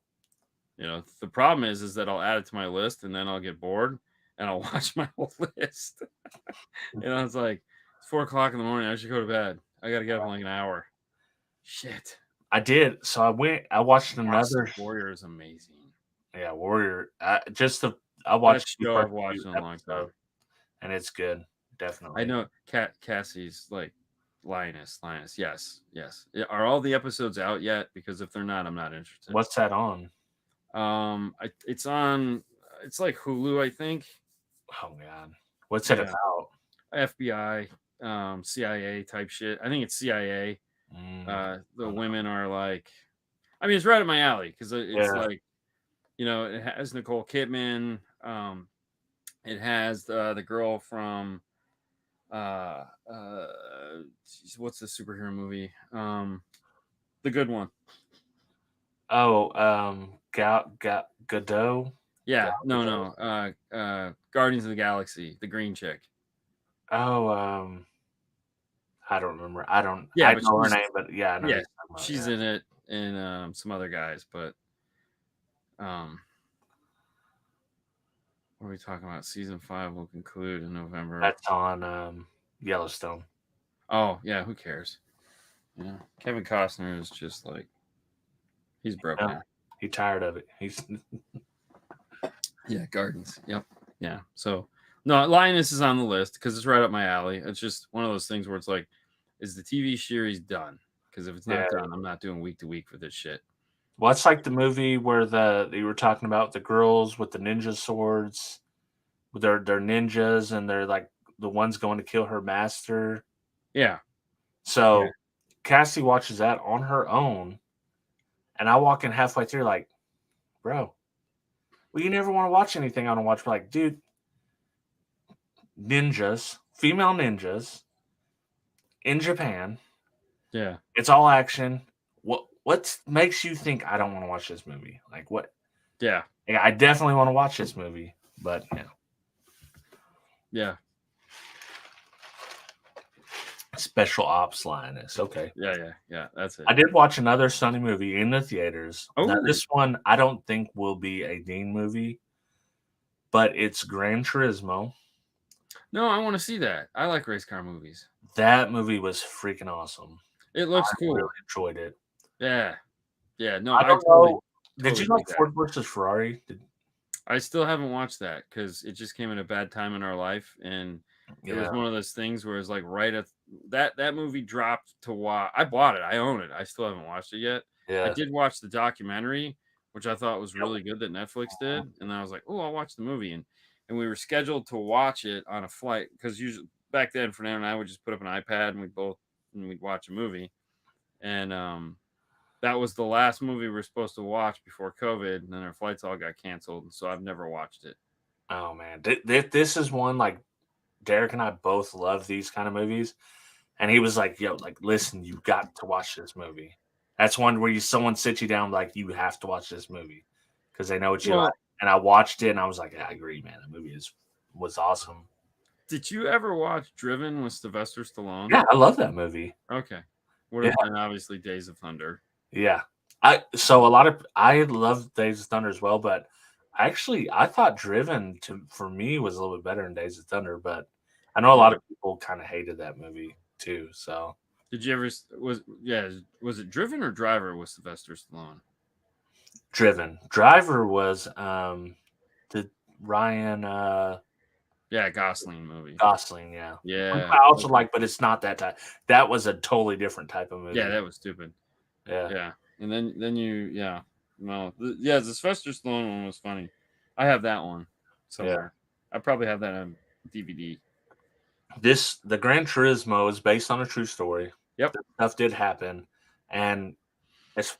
The problem is that I'll add it to my list and then I'll get bored and I'll watch my whole list. It's like it's 4 o'clock in the morning. I should go to bed. I got to get up in like an hour. Shit. I did. So I watched another. Warrior is amazing. Yeah, Warrior. I Best watched the show first I've watched few in a long time. episodes, and it's good. I Definitely. know Cassie's like Lioness. Yes, yes. Are all the episodes out yet? Because if they're not, I'm not interested. What's that on? It's on. It's like Hulu, I think. Oh God, what's it about? FBI, CIA type shit. I think it's CIA. The women are like, I mean, it's right up my alley because it's Yeah. like, it has Nicole Kidman. It has the girl from, what's the superhero movie? The good one. Oh, Godot. Yeah, Godot. Guardians of the Galaxy, the green chick. Oh, I don't remember. I don't. Yeah, I but know her name, but yeah, I know who yeah, you're talking about, she's yeah. in it, and some other guys, but what are we talking about? Season 5 will conclude in November. That's on Yellowstone. Oh yeah, who cares? Kevin Costner is just like he's broken. Yeah, he's tired of it. Gardens. Yep. Yeah. So no, Lioness is on the list because it's right up my alley. It's just one of those things where it's like, is the TV series done? Because if it's not done, I'm not doing week to week for this shit. Well, it's like the movie where you were talking about the girls with the ninja swords. They're ninjas and they're like the ones going to kill her master. Yeah. So Cassie watches that on her own, and I walk in halfway through like, bro, well, you never want to watch anything I don't watch. We're like, dude, ninjas, female ninjas, in Japan. Yeah. It's all action. What makes you think I don't want to watch this movie? Like what? Yeah. Yeah, I definitely want to watch this movie, but yeah. Yeah. Special Ops Lioness. Okay. Yeah. That's it. I did watch another Sunny movie in the theaters. Now, Oh, this one I don't think will be a Dean movie, but it's Gran Turismo. no, I want to see that. I like race car movies. That movie was freaking awesome. It looks I cool. really enjoyed it. Yeah. Yeah. No, I I don't totally, know. Did totally you dig like that. Ford versus Ferrari? I still haven't watched that because it just came at a bad time in our life, and it was Yeah. one of those things where it's like right at that movie dropped to watch. I bought it, I own it. I still haven't watched it yet. I Yeah. did watch the documentary, which I thought was Yep. really good that Netflix did, and then I was like, oh, I'll watch the movie, and we were scheduled to watch it on a flight because usually back then Fernando and I would just put up an iPad and we'd watch a movie, and that was the last movie we were supposed to watch before COVID, and then our flights all got canceled, and so I've never watched it. Oh man, this is one like Derek and I both love these kind of movies, and he was like, "Yo, like, listen, you got to watch this movie." That's one where someone sits you down like you have to watch this movie because they know what you like. Well, And I watched it, and I was like, "Yeah, I agree, man. The movie was awesome." did you ever watch Driven with Sylvester Stallone? Yeah, I love that movie. Okay. Yeah, And obviously Days of Thunder. yeah. I love Days of Thunder as well, but actually I thought Driven for me was a little bit better than Days of Thunder, but I know a lot Yeah. of people kind of hated that movie too. So Did you ever was it Driven or Driver with Sylvester Stallone? Driven. Driver was the Ryan Yeah, Gosling movie. Gosling, yeah. Which Yeah. I also Okay. like, but it's not that type. That was a totally different type of movie. Yeah, that was stupid. Yeah. Yeah. And then the Sylvester Stallone one was funny. I have that one somewhere. I probably have that on DVD. The Gran Turismo is based on a true story. Yep. That stuff did happen, and it's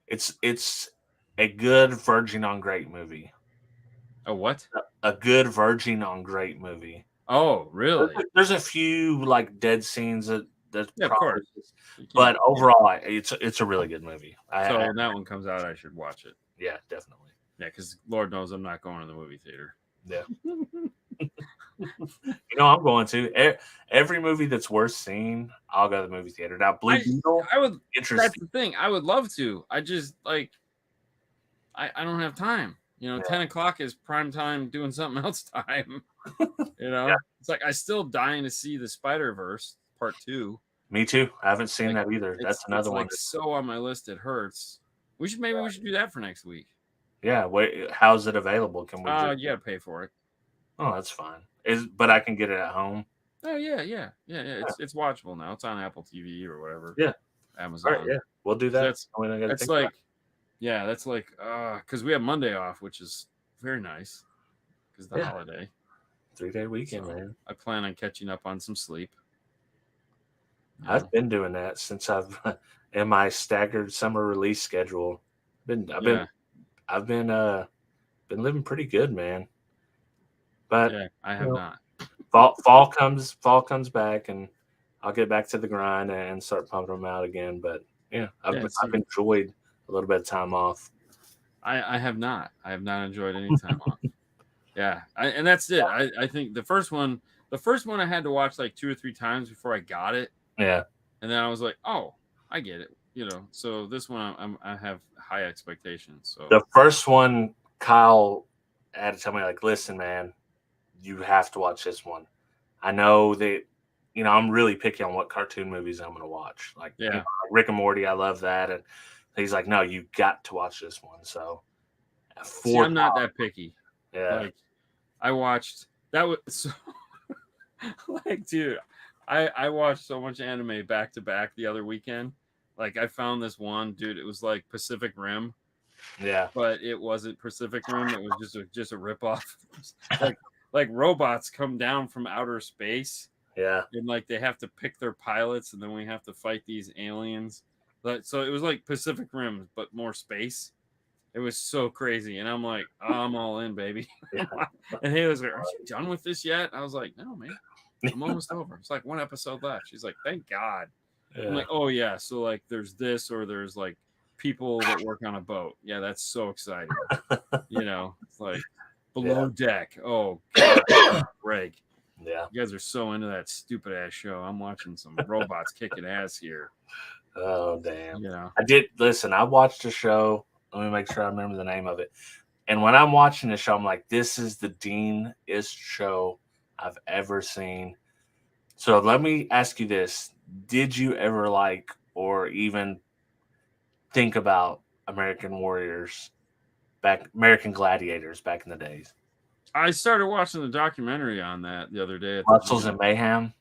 it's a good Virgin on Great movie. A what? A good Virgin on Great movie. Oh, really? There's a few like dead scenes that's Yeah, of probably, course. but overall, it's a really good movie. So when that one comes out, I should watch it. Yeah, definitely. Yeah, because Lord knows I'm not going to the movie theater. Yeah. I'm going to every movie that's worth seeing. I'll go to the movie theater. Now, Blue Beetle. I would. Interesting. That's the thing. I would love to. I just like. I don't have time. 10 o'clock is prime time doing something else time. It's like I still dying to see the Spider-Verse Part 2. Me too. I haven't seen that either. That's another one. Like so on my list. It hurts. We should do that for next week. Yeah. Wait, how's it available? Can we? You gotta pay for it. Oh, that's fine. But I can get it at home. Oh yeah. It's watchable now. It's on Apple TV or whatever. Yeah. Amazon. All right, yeah, we'll do that. That's like because we have Monday off, which is very nice because the holiday. 3-day weekend, man. I plan on catching up on some sleep. I've been doing that since I've in my staggered summer release schedule. I've been living pretty good, man. But I have not. Fall comes back, and I'll get back to the grind and start pumping them out again. But I've enjoyed a little bit of time off. I have not. I have not enjoyed any time off. Yeah, and that's it. I think the first one I had to watch like 2 or 3 times before I got it. Yeah, and then I was like, oh, I get it. So this one I have high expectations. So the first one, Kyle had to tell me like, listen, man, you have to watch this one. I know that, I'm really picky on what cartoon movies I'm going to watch. Like, Rick and Morty, I love that. And he's like, no, you got to watch this one. So, I'm not that picky. Yeah. Like, I watched that was so like, dude, I watched so much anime back to back the other weekend. Like, I found this one, dude. It was like Pacific Rim. Yeah. But it wasn't Pacific Rim. It was just a ripoff. like robots come down from outer space. Yeah. And like they have to pick their pilots, and then we have to fight these aliens. So it was like Pacific Rim, but more space. It was so crazy. And I'm like, I'm all in, baby. Yeah. And he was like, are you done with this yet? I was like, no, man. I'm almost over. It's like one episode left. She's like, thank God. I'm Yeah. like, oh yeah. So like there's this, or there's like people that work on a boat. Yeah, that's so exciting. It's like below deck. Oh God, break. Yeah. You guys are so into that stupid ass show. I'm watching some robots kicking ass here. Oh damn. Yeah. I did listen. I watched a show. Let me make sure I remember the name of it. And when I'm watching the show, I'm like, this is the Dean-ist show I've ever seen. So let me ask you this. Did you ever like or even think about American Gladiators back in the days? I started watching the documentary on that the other day. Muscles and Mayhem?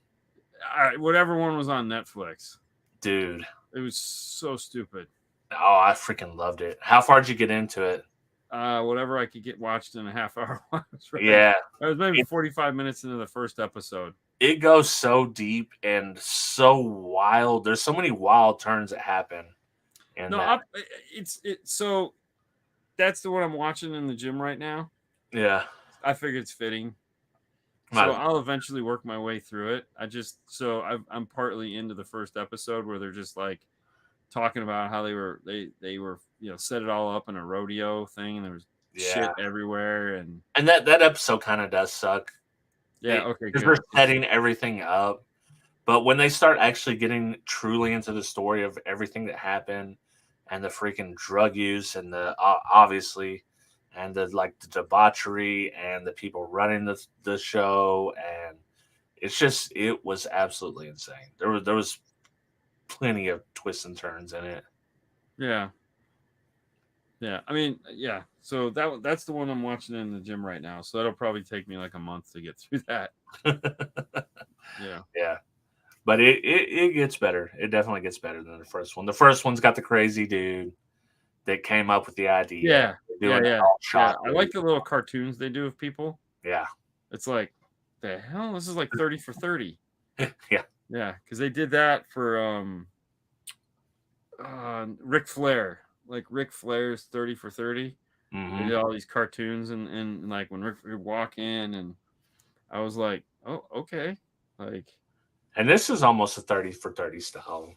Whatever one was on Netflix. Dude. It was so stupid. Oh, I freaking loved it. How far did you get into it? Whatever I could get watched in a half hour. Right? Yeah. I was maybe 45 minutes into the first episode. It goes so deep and so wild. There's so many wild turns that happen. So that's the one I'm watching in the gym right now. Yeah. I figured it's fitting. So I'll eventually work my way through it. I'm partly into the first episode where they're just like talking about how they were set it all up in a rodeo thing, and there was shit everywhere, and that episode kind of does suck. Yeah, okay, because they're setting everything up, but when they start actually getting truly into the story of everything that happened and the freaking drug use and the obviously and the debauchery and the people running the show, and it was absolutely insane. There was plenty of twists and turns in it. Yeah. I mean, yeah. So that's the one I'm watching in the gym right now. So that'll probably take me like a month to get through that. Yeah. But it gets better. It definitely gets better than the first one. The first one's got the crazy dude that came up with the idea. Yeah. I like the little cartoons they do of people. Yeah. It's like, the hell? This is like 30 for 30. Yeah. Yeah, because they did that for Ric Flair. Like Ric Flair's 30 for 30. Mm-hmm. They did all these cartoons, and like when Ric would walk in, and I was like, oh, okay. Like, and this is almost a 30 for 30 style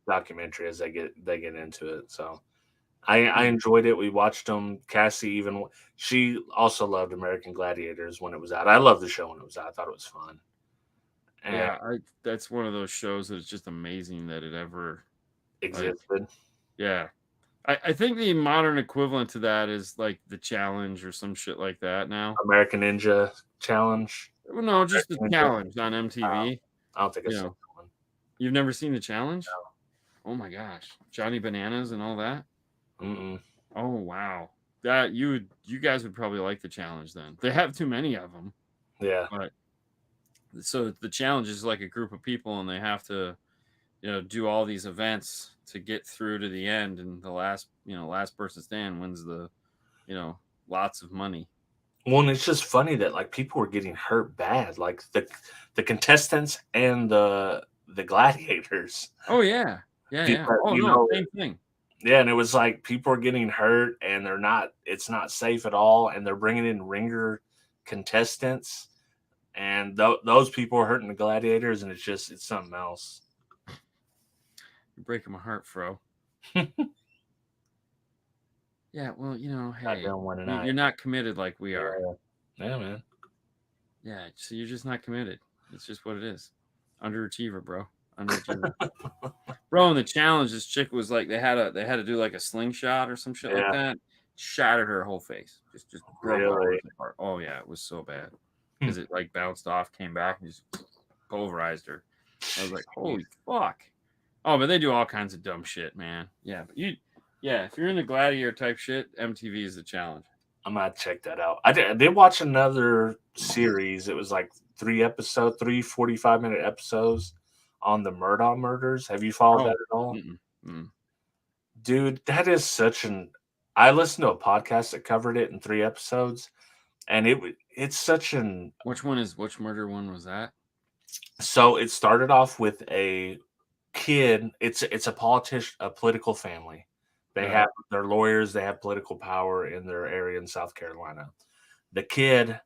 documentary as they get into it. So I enjoyed it. We watched them. Cassie she also loved American Gladiators when it was out. I loved the show when it was out. I thought it was fun. And that's one of those shows that it's just amazing that it ever existed. Yeah. I think the modern equivalent to that is like the Challenge or some shit like that now. American Ninja Challenge. Well, no, just the Challenge on MTV. I don't think I've seen that one. You've never seen the Challenge? No. Oh my gosh, Johnny Bananas and all that. Mm-mm. Oh wow, that you guys would probably like the Challenge then. They have too many of them. Yeah. But so the Challenge is like a group of people, and they have to, do all these events to get through to the end, and the last person stand wins the, lots of money. Well, and it's just funny that like people were getting hurt bad, like the contestants and the gladiators. Oh yeah. Oh no, same thing. Yeah, and it was like people are getting hurt, and it's not safe at all, and they're bringing in ringer contestants, and those people are hurting the gladiators, and it's something else. You're breaking my heart, Fro. Yeah, well, hey, you're not committed like we are. Yeah, man. Yeah, so you're just not committed. It's just what it is. Underachiever, bro. Underachiever. Bro, in the Challenge, this chick was like, they had to do like a slingshot or some shit like that. Shattered her whole face. Just broke her apart. Oh yeah, it was so bad because it like bounced off, came back, and just pulverized her. I was like, holy fuck. Oh, but they do all kinds of dumb shit, man. Yeah, but if you're into gladiator type shit, MTV is the Challenge. I might check that out. I did watch another series. It was like 3 45-minute episodes on the Murdaugh murders. Have you followed that at all? Dude, that is such an... I listened to a podcast that covered it in 3 episodes, and it's such an... Which murder one was that? So it started off with a kid. It's a political family. They have their lawyers. They have political power in their area in South Carolina. The kid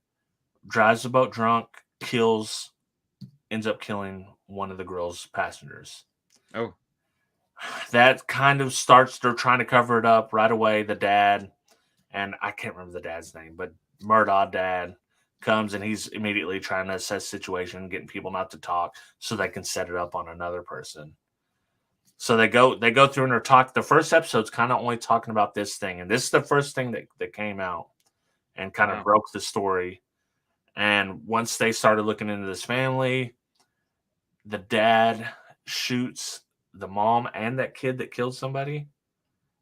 drives the boat drunk, kills ends up killing one of the girl's passengers. Oh, That kind of starts, they're trying to cover it up right away. The dad, and I can't remember the dad's name, but Murdaugh dad comes and he's immediately trying to assess the situation, getting people not to talk so they can set it up on another person. So they go through and they're talking. The first episode's kind of only talking about this thing, and this is the first thing that came out and kind of broke the story. And once they started looking into this family, the dad shoots the mom and that kid that killed somebody,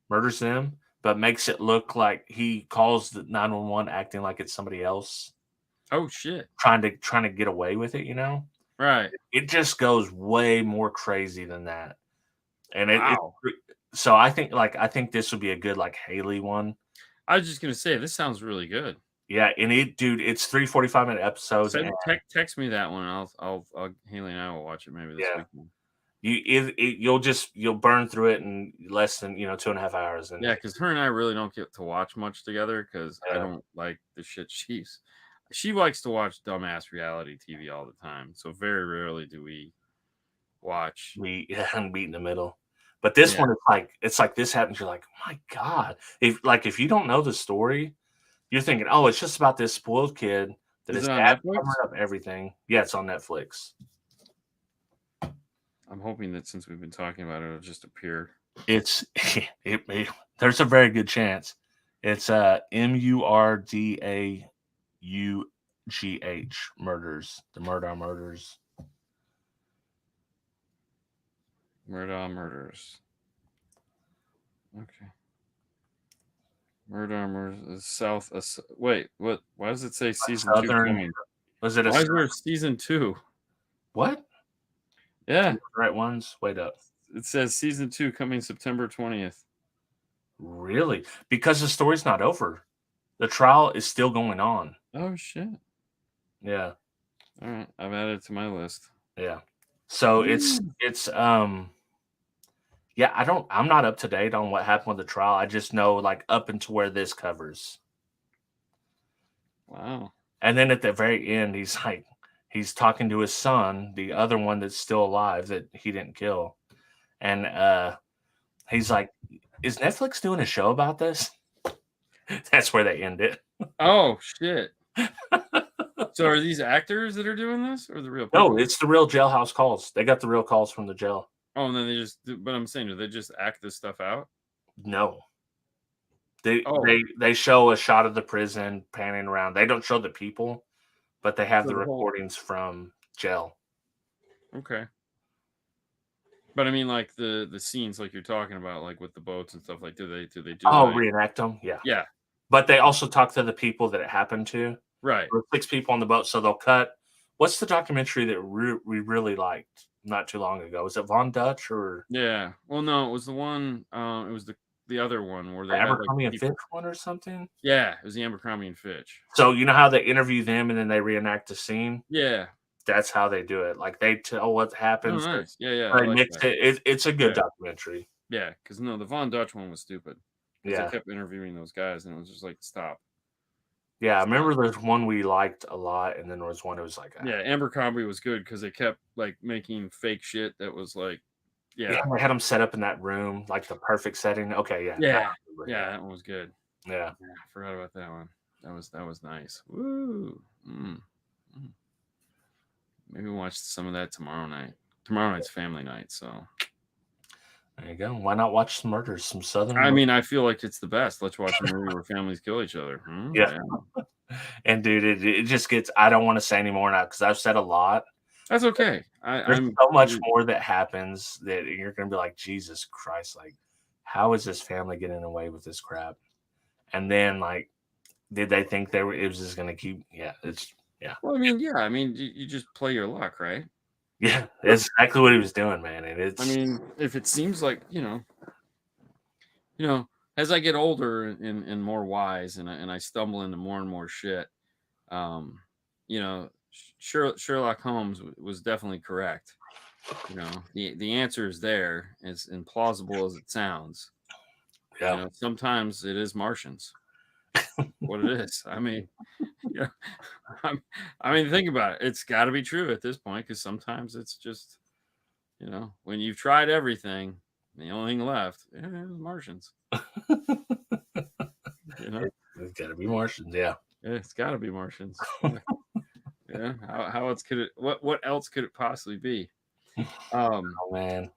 murders them, but makes it look like he calls the 911 acting like it's somebody else. Oh shit. Trying to get away with it, you know? Right. It just goes way more crazy than that. And wow. So I think this would be a good like Haley one. I was just gonna say this sounds really good. Yeah, and it's 3 45-minute episodes. Text me that one. I'll Haley and I will watch it maybe this weekend. You'll burn through it in less than 2.5 hours. And yeah, because her and I really don't get to watch much together because I don't like the shit she likes to watch dumbass reality TV all the time. So very rarely do we watch. We meet in the middle. But this one it's like this happens. You're like, oh my God. If you don't know the story, you're thinking, oh, it's just about this spoiled kid that is dad covering up everything. Yeah, it's on Netflix. I'm hoping that since we've been talking about it, it'll just appear. There's a very good chance. It's Murdaugh Murders. The Murdaugh Murders. Murdaugh Murders. Okay. Murdaugh Murders. South. Wait, what? Why does it say season 2 coming? Was it Why is there season 2? What? Yeah. Right ones? Wait up. It says season 2 coming September 20th. Really? Because the story's not over. The trial is still going on. Oh shit. Yeah. All right. I've added it to my list. Yeah. So it's yeah, I'm not up to date on what happened with the trial. I just know like up into where this covers. Wow. And then at the very end, he's talking to his son, the other one that's still alive that he didn't kill. And he's like, is Netflix doing a show about this? That's where they end it. Oh shit. So are these actors that are doing this or the real people? No, it's the real jailhouse calls. They got the real calls from the jail. Oh, and then but I'm saying, do they just act this stuff out? No. They show a shot of the prison panning around. They don't show the people, but they have the recordings from jail. Okay. But I mean, like the scenes like you're talking about, like with the boats and stuff, like do they do reenact them? Yeah. Yeah. But they also talk to the people that it happened to. Right. There were 6 people on the boat, so they'll cut. What's the documentary that we really liked not too long ago? Was it Von Dutch or? Yeah. Well, no, it was the one. It was the other one where they Abercrombie and Fitch one or something. Yeah, it was the Abercrombie and Fitch. So you know how they interview them and then they reenact the scene. Yeah. That's how they do it. Like they tell what happens. Oh, nice. Yeah. They mix it. It's a good documentary. Yeah, because no, the Von Dutch one was stupid. Yeah. They kept interviewing those guys, and it was just like, stop. Yeah, I remember there's one we liked a lot, and then there was one that was like, yeah, Abercrombie was good because they kept like making fake shit that was like, yeah, they had them set up in that room, like the perfect setting. Okay, yeah, that one was good. Yeah, I forgot about that one. That was nice. Woo. Maybe we'll watch some of that tomorrow night. Tomorrow night's family night, so. There you go. Why not watch some murders, some Southern? I mean, I feel like it's the best. Let's watch a movie where families kill each other. Yeah. And dude, it just gets. I don't want to say anymore now because I've said a lot. That's okay. There's so much more that happens that you're gonna be like, Jesus Christ, like, how is this family getting away with this crap? And then, like, did they think it was just gonna keep? Yeah, it's yeah. Well, I mean, you just play your luck, right? Yeah, that's exactly what he was doing, man. And it's. I mean, if it seems like as I get older and more wise, and I stumble into more and more shit, Sherlock Holmes was definitely correct. The answer is there, as implausible as it sounds. Yeah. Sometimes it is Martians. What it is. I mean, Yeah. I mean, think about it. It's got to be true at this point because sometimes it's just, when you've tried everything, the only thing left is Martians. It's got to be Martians, yeah. It's got to be Martians. Yeah. Yeah. How else could it? What else could it possibly be? Oh man.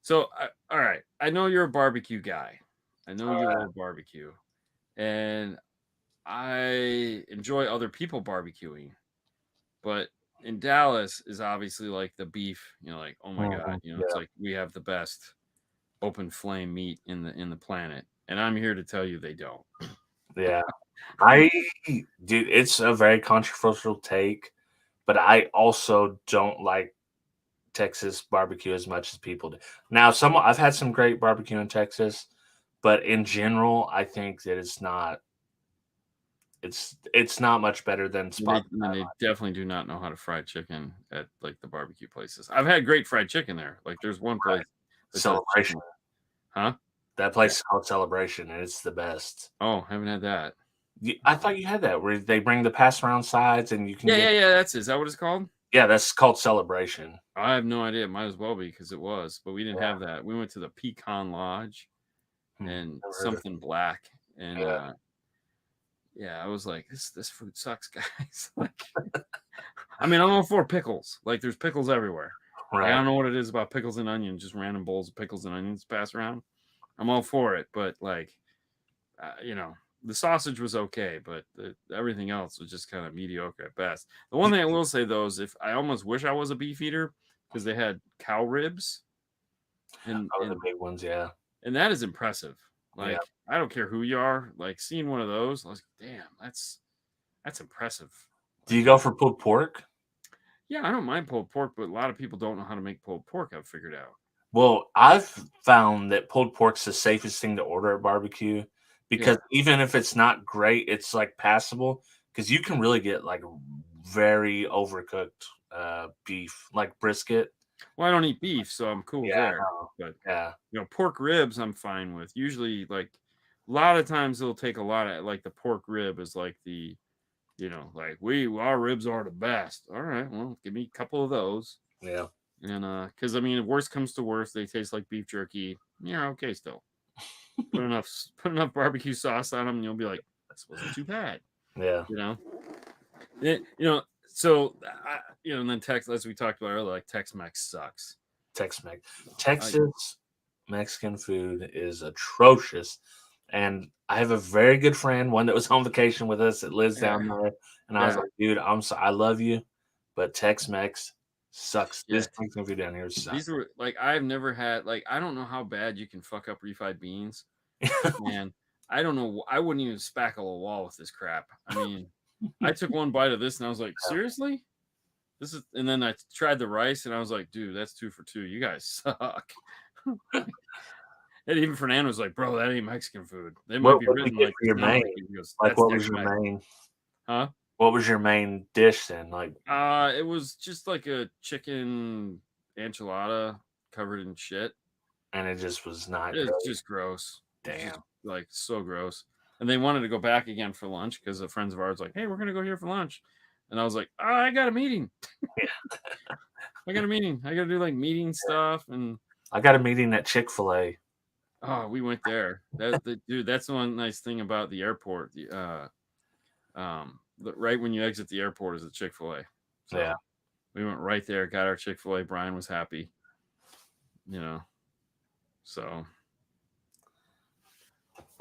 So, all right. I know you're a barbecue guy. I know you love barbecue, and I enjoy other people barbecuing. But in Dallas is obviously like the beef. Like, oh my god, it's Yeah. like we have the best open flame meat in the planet, and I'm here to tell you they don't. Yeah. Dude, it's a very controversial take, but I also don't like Texas barbecue as much as people do. Now, I've had some great barbecue in Texas, but in general, I think that it's not much better than spots. They definitely do not know how to fry chicken at like the barbecue places. I've had great fried chicken there. Like there's one place that does Celebration. chicken. Huh? That place is called Celebration, and it's the best. Oh, haven't had that. I thought you had that where they bring the pass around sides and you can Yeah. That's it. Is that what it's called? Yeah, that's called Celebration. I have no idea. It might as well be because it was, but we didn't have that. We went to the Pecan Lodge and something black, and I was like, this food sucks, guys. Like, I mean, I'm all for pickles. Like, there's pickles everywhere. Right. Like, I don't know what it is about pickles and onions, just random bowls of pickles and onions pass around. I'm all for it, but like, the sausage was okay, but everything else was just kind of mediocre at best. The one thing I will say though is, if I almost wish I was a beef eater because they had cow ribs, and the big ones, yeah, and that is impressive. Like, I don't care who you are, like seeing one of those, I was like, damn, that's impressive. Do you go for pulled pork? Yeah, I don't mind pulled pork, but a lot of people don't know how to make pulled pork. I've figured out. Well, I've found that pulled pork's the safest thing to order at barbecue because even if it's not great, it's like passable because you can really get like very overcooked beef, like brisket. Well, I don't eat beef, so I'm cool there. But yeah, pork ribs I'm fine with. Usually, like a lot of times they'll take a lot of, like, the pork rib is like the, like our ribs are the best. All right, well, give me a couple of those. Yeah. And because I mean, if worst comes to worst, they taste like beef jerky. Yeah, okay, still put enough barbecue sauce on them, and you'll be like, this wasn't too bad. Yeah. So and then Tex, as we talked about earlier, like Tex-Mex sucks. Texas Mexican food is atrocious. And I have a very good friend, one that was on vacation with us that lives down there. And I was like, dude, I love you, but Tex-Mex sucks. This Mexican food down here sucks. These were like, I've never had, like, I don't know how bad you can fuck up refried beans. Man, I don't know. I wouldn't even spackle a wall with this crap. I mean, I took one bite of this and I was like, seriously? And then I tried the rice and I was like, dude, that's 2 for 2. You guys suck. And even Fernando was like, bro, that ain't Mexican food. They might be written like your main. Like, what was your main? Huh? What was your main dish then? Like, it was just like a chicken enchilada covered in shit, and it just was not. It's just gross. Damn, just, like, so gross. And they wanted to go back again for lunch because the friends of ours like, hey, we're gonna go here for lunch, and I was like, I got a meeting. I got a meeting. I got to do like meeting stuff, and I got a meeting at Chick-fil-A. Oh, we went there. Dude, that's the one nice thing about the airport. Right when you exit the airport is the Chick-fil-A. So we went right there, got our Chick-fil-A. Brian was happy.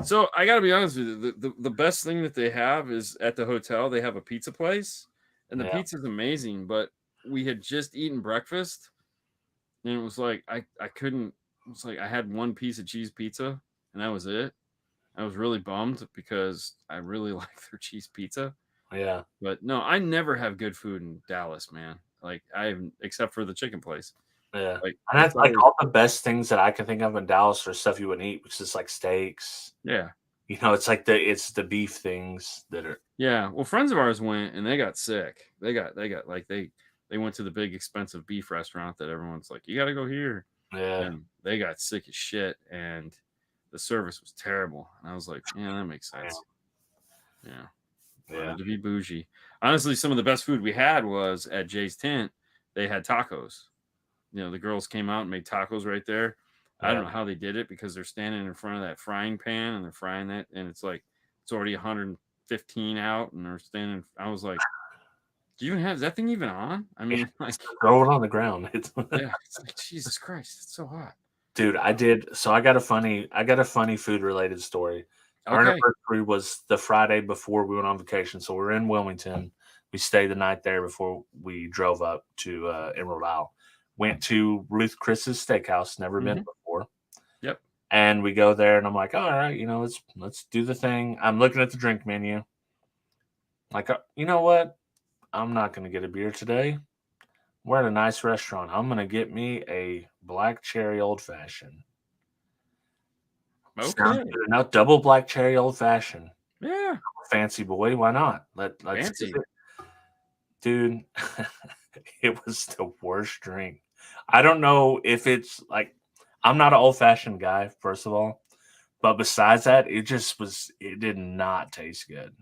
So I got to be honest with you. The best thing that they have is at the hotel. They have a pizza place, and the pizza's amazing. But we had just eaten breakfast, and it was like I couldn't. It's like I had one piece of cheese pizza, and that was it. I was really bummed because I really like their cheese pizza. Yeah. But no, I never have good food in Dallas, man. Like, except for the chicken place. Yeah. Like, and that's like all the best things that I can think of in Dallas are stuff you wouldn't eat, which is like steaks. Yeah. It's like the beef things that are. Yeah. Well, friends of ours went and they got sick. They got like they went to the big expensive beef restaurant that everyone's like, you got to go here. Yeah. And they got sick as shit, and the service was terrible. And I was like, yeah, that makes sense. Yeah. Wanted to be bougie. Honestly, some of the best food we had was at Jay's Tent. They had tacos. The girls came out and made tacos right there. I don't know how they did it because they're standing in front of that frying pan and they're frying that, and it's already 115 out, and they're standing. I was like, "Do you even have is that thing even on?" I mean, throw it on the ground. It's like Jesus Christ, it's so hot, dude. I did. So I got a funny food related story. Our anniversary was the Friday before we went on vacation, so we were in Wilmington. We stayed the night there before we drove up to Emerald Isle. Went to Ruth Chris's Steakhouse, never been before. Yep. And we go there, and I'm like, all right, let's do the thing. I'm looking at the drink menu. Like, you know what? I'm not going to get a beer today. We're at a nice restaurant. I'm going to get me a black cherry old fashioned. Okay. Enough double black cherry old fashioned. Yeah. Fancy boy. Why not? Let's fancy. Dude, it was the worst drink. I don't know if it's like, I'm not an old fashioned guy, first of all. But besides that, it did not taste good.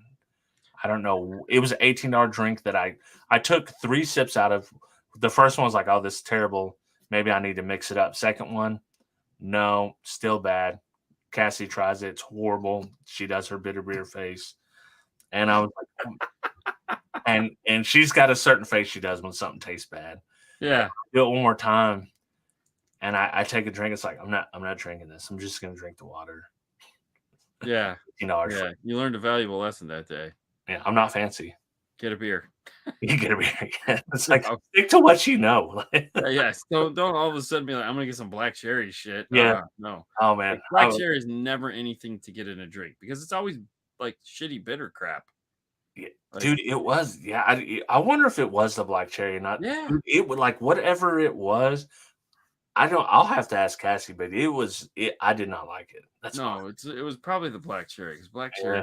I don't know. It was an $18 drink that I took 3 sips out of. The first one was like, oh, this is terrible. Maybe I need to mix it up. Second one, no, still bad. Cassie tries it. It's horrible. She does her bitter beer face. And I was like, and she's got a certain face she does when something tastes bad. Yeah. Do it one more time. And I take a drink. It's like, I'm not drinking this. I'm just going to drink the water. Yeah. Yeah. You learned a valuable lesson that day. Yeah. I'm not fancy. Get a beer. You get a beer. It's like, stick to what you know. Yes. Don't all of a sudden be like, I'm going to get some black cherry shit. Yeah. No. Oh, man. Black cherry is never anything to get in a drink because it's always like shitty bitter crap. Yeah. Dude, it was. Yeah. I wonder if it was the black cherry or not. Yeah. It would, like, whatever it was. I'll have to ask Cassie, but I did not like it. It was probably the black cherry because black cherry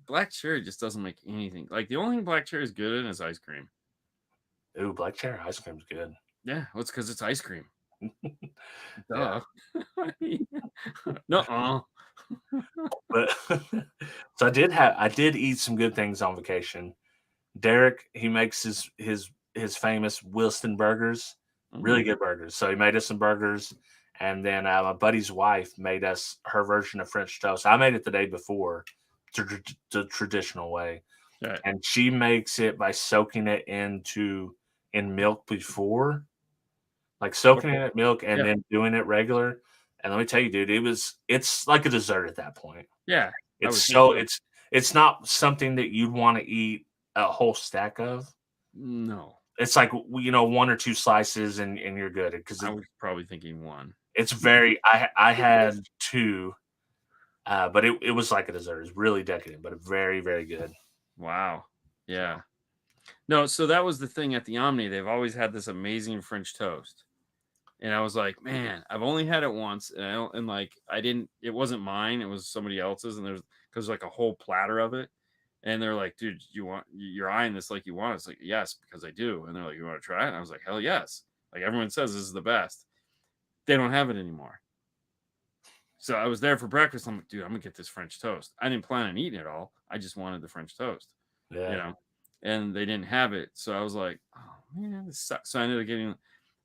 black cherry just doesn't make anything. Like the only thing black cherry is good in is ice cream. Ooh, black cherry ice cream's good. Yeah, well, it's because it's ice cream. Duh. No. But so I did eat some good things on vacation. Derek, he makes his famous Wilston burgers. Really good burgers. So he made us some burgers, and then my buddy's wife made us her version of French toast. I made it the day before, the traditional way, right. And she makes it by soaking it in milk before, like soaking it in milk and then doing it regular. And let me tell you, dude, it's like a dessert at that point. Yeah, it's not something that you'd want to eat a whole stack of. No. It's like, 1 or 2 slices and you're good. Because I was probably thinking 1. It's very. I had 2, but it was like a dessert. It's really decadent, but very, very good. Wow. Yeah. No, so that was the thing at the Omni. They've always had this amazing French toast, and I was like, man, I've only had it once, it wasn't mine. It was somebody else's, and there's like a whole platter of it. And they're like, dude, you're eyeing this like you want it. It's like, yes, because I do. And they're like, you want to try it? And I was like, hell yes. Like everyone says this is the best. They don't have it anymore. So I was there for breakfast. I'm like, dude, I'm going to get this French toast. I didn't plan on eating it all. I just wanted the French toast. Yeah. And they didn't have it. So I was like, oh, man, this sucks. So I ended up getting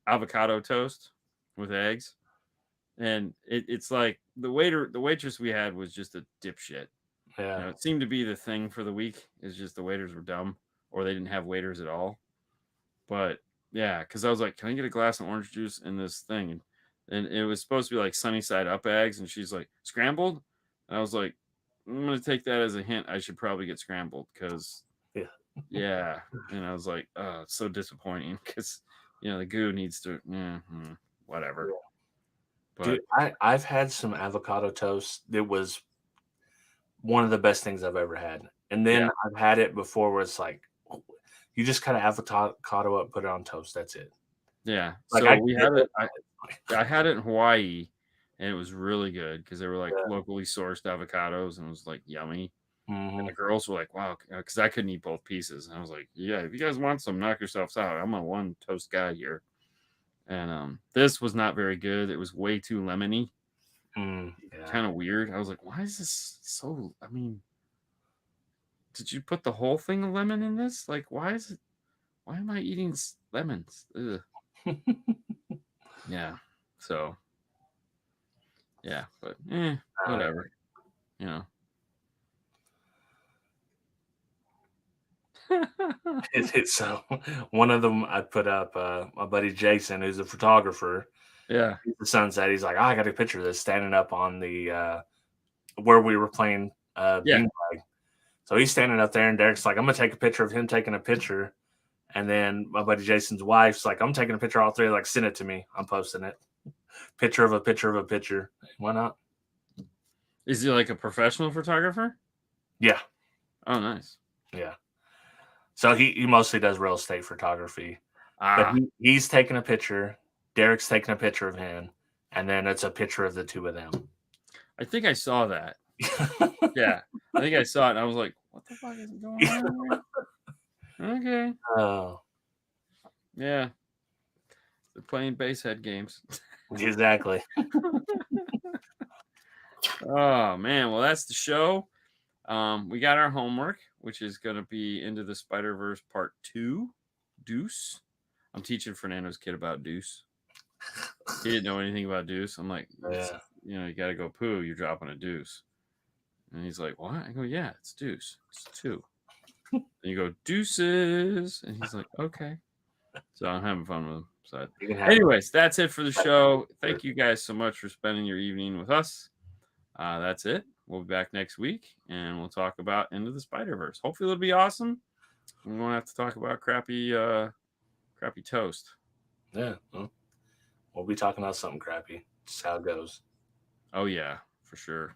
avocado toast with eggs. And it's like the waitress we had was just a dipshit. Yeah. It seemed to be the thing for the week is just the waiters were dumb or they didn't have waiters at all. But yeah, because I was like, can I get a glass of orange juice in this thing? And it was supposed to be like sunny side up eggs. And she's like, scrambled? And I was like, I'm going to take that as a hint. I should probably get scrambled because, yeah. And I was like, oh, it's so disappointing because, the goo needs to, whatever. Yeah. But, dude, I've had some avocado toast. It was one of the best things I've ever had. And then I've had it before where it's like, you just cut an avocado up, put it on toast. That's it. Yeah. Like so we had it. I had it in Hawaii and it was really good because they were like locally sourced avocados and it was like yummy. Mm-hmm. And the girls were like, wow, because I couldn't eat both pieces. And I was like, yeah, if you guys want some, knock yourselves out. I'm a one toast guy here. And this was not very good. It was way too lemony. Kind of weird. I was like, why is this so? I mean, did you put the whole thing of lemon in this? Like, why is it? Why am I eating lemons? Ugh. Yeah. So, yeah, but whatever. You know. So one of them I put up, my buddy Jason, who's a photographer. Yeah. The sunset. He's like, oh, I got a picture of this standing up on the where we were playing Yeah. beanbag. So he's standing up there, and Derek's like, I'm gonna take a picture of him taking a picture. And then my buddy Jason's wife's like, I'm taking a picture of all three. Like, send it to me. I'm posting it. Picture of a picture of a picture. Why not? Is he like a professional photographer? Yeah. Oh, nice. Yeah. So he mostly does real estate photography. But Ah, he's taking a picture. Derek's taking a picture of him. And then it's a picture of the two of them. I think I saw that. Yeah. I think I saw it, and I was like, what the fuck is going on here? Okay. Oh, Yeah. They're playing basehead games. exactly. Oh, man. Well, that's the show. We got our homework, which is going to be Into the Spider-Verse Part 2, Deuce. I'm teaching Fernando's kid about Deuce. He didn't know anything about Deuce. I'm like, Yeah. you know, you got to go poo. You're dropping a deuce. And he's like, what? I go, yeah, it's deuce. It's 2. And you go, deuces. And he's like, okay. So I'm having fun with him. So, anyways, that's it for the show. Thank you guys so much for spending your evening with us. That's it. We'll be back next week, and we'll talk about Into the Spider-Verse. Hopefully, it'll be awesome. We won't have to talk about crappy toast. Yeah. Well, we'll be talking about something crappy. Just how it goes. Oh yeah, for sure.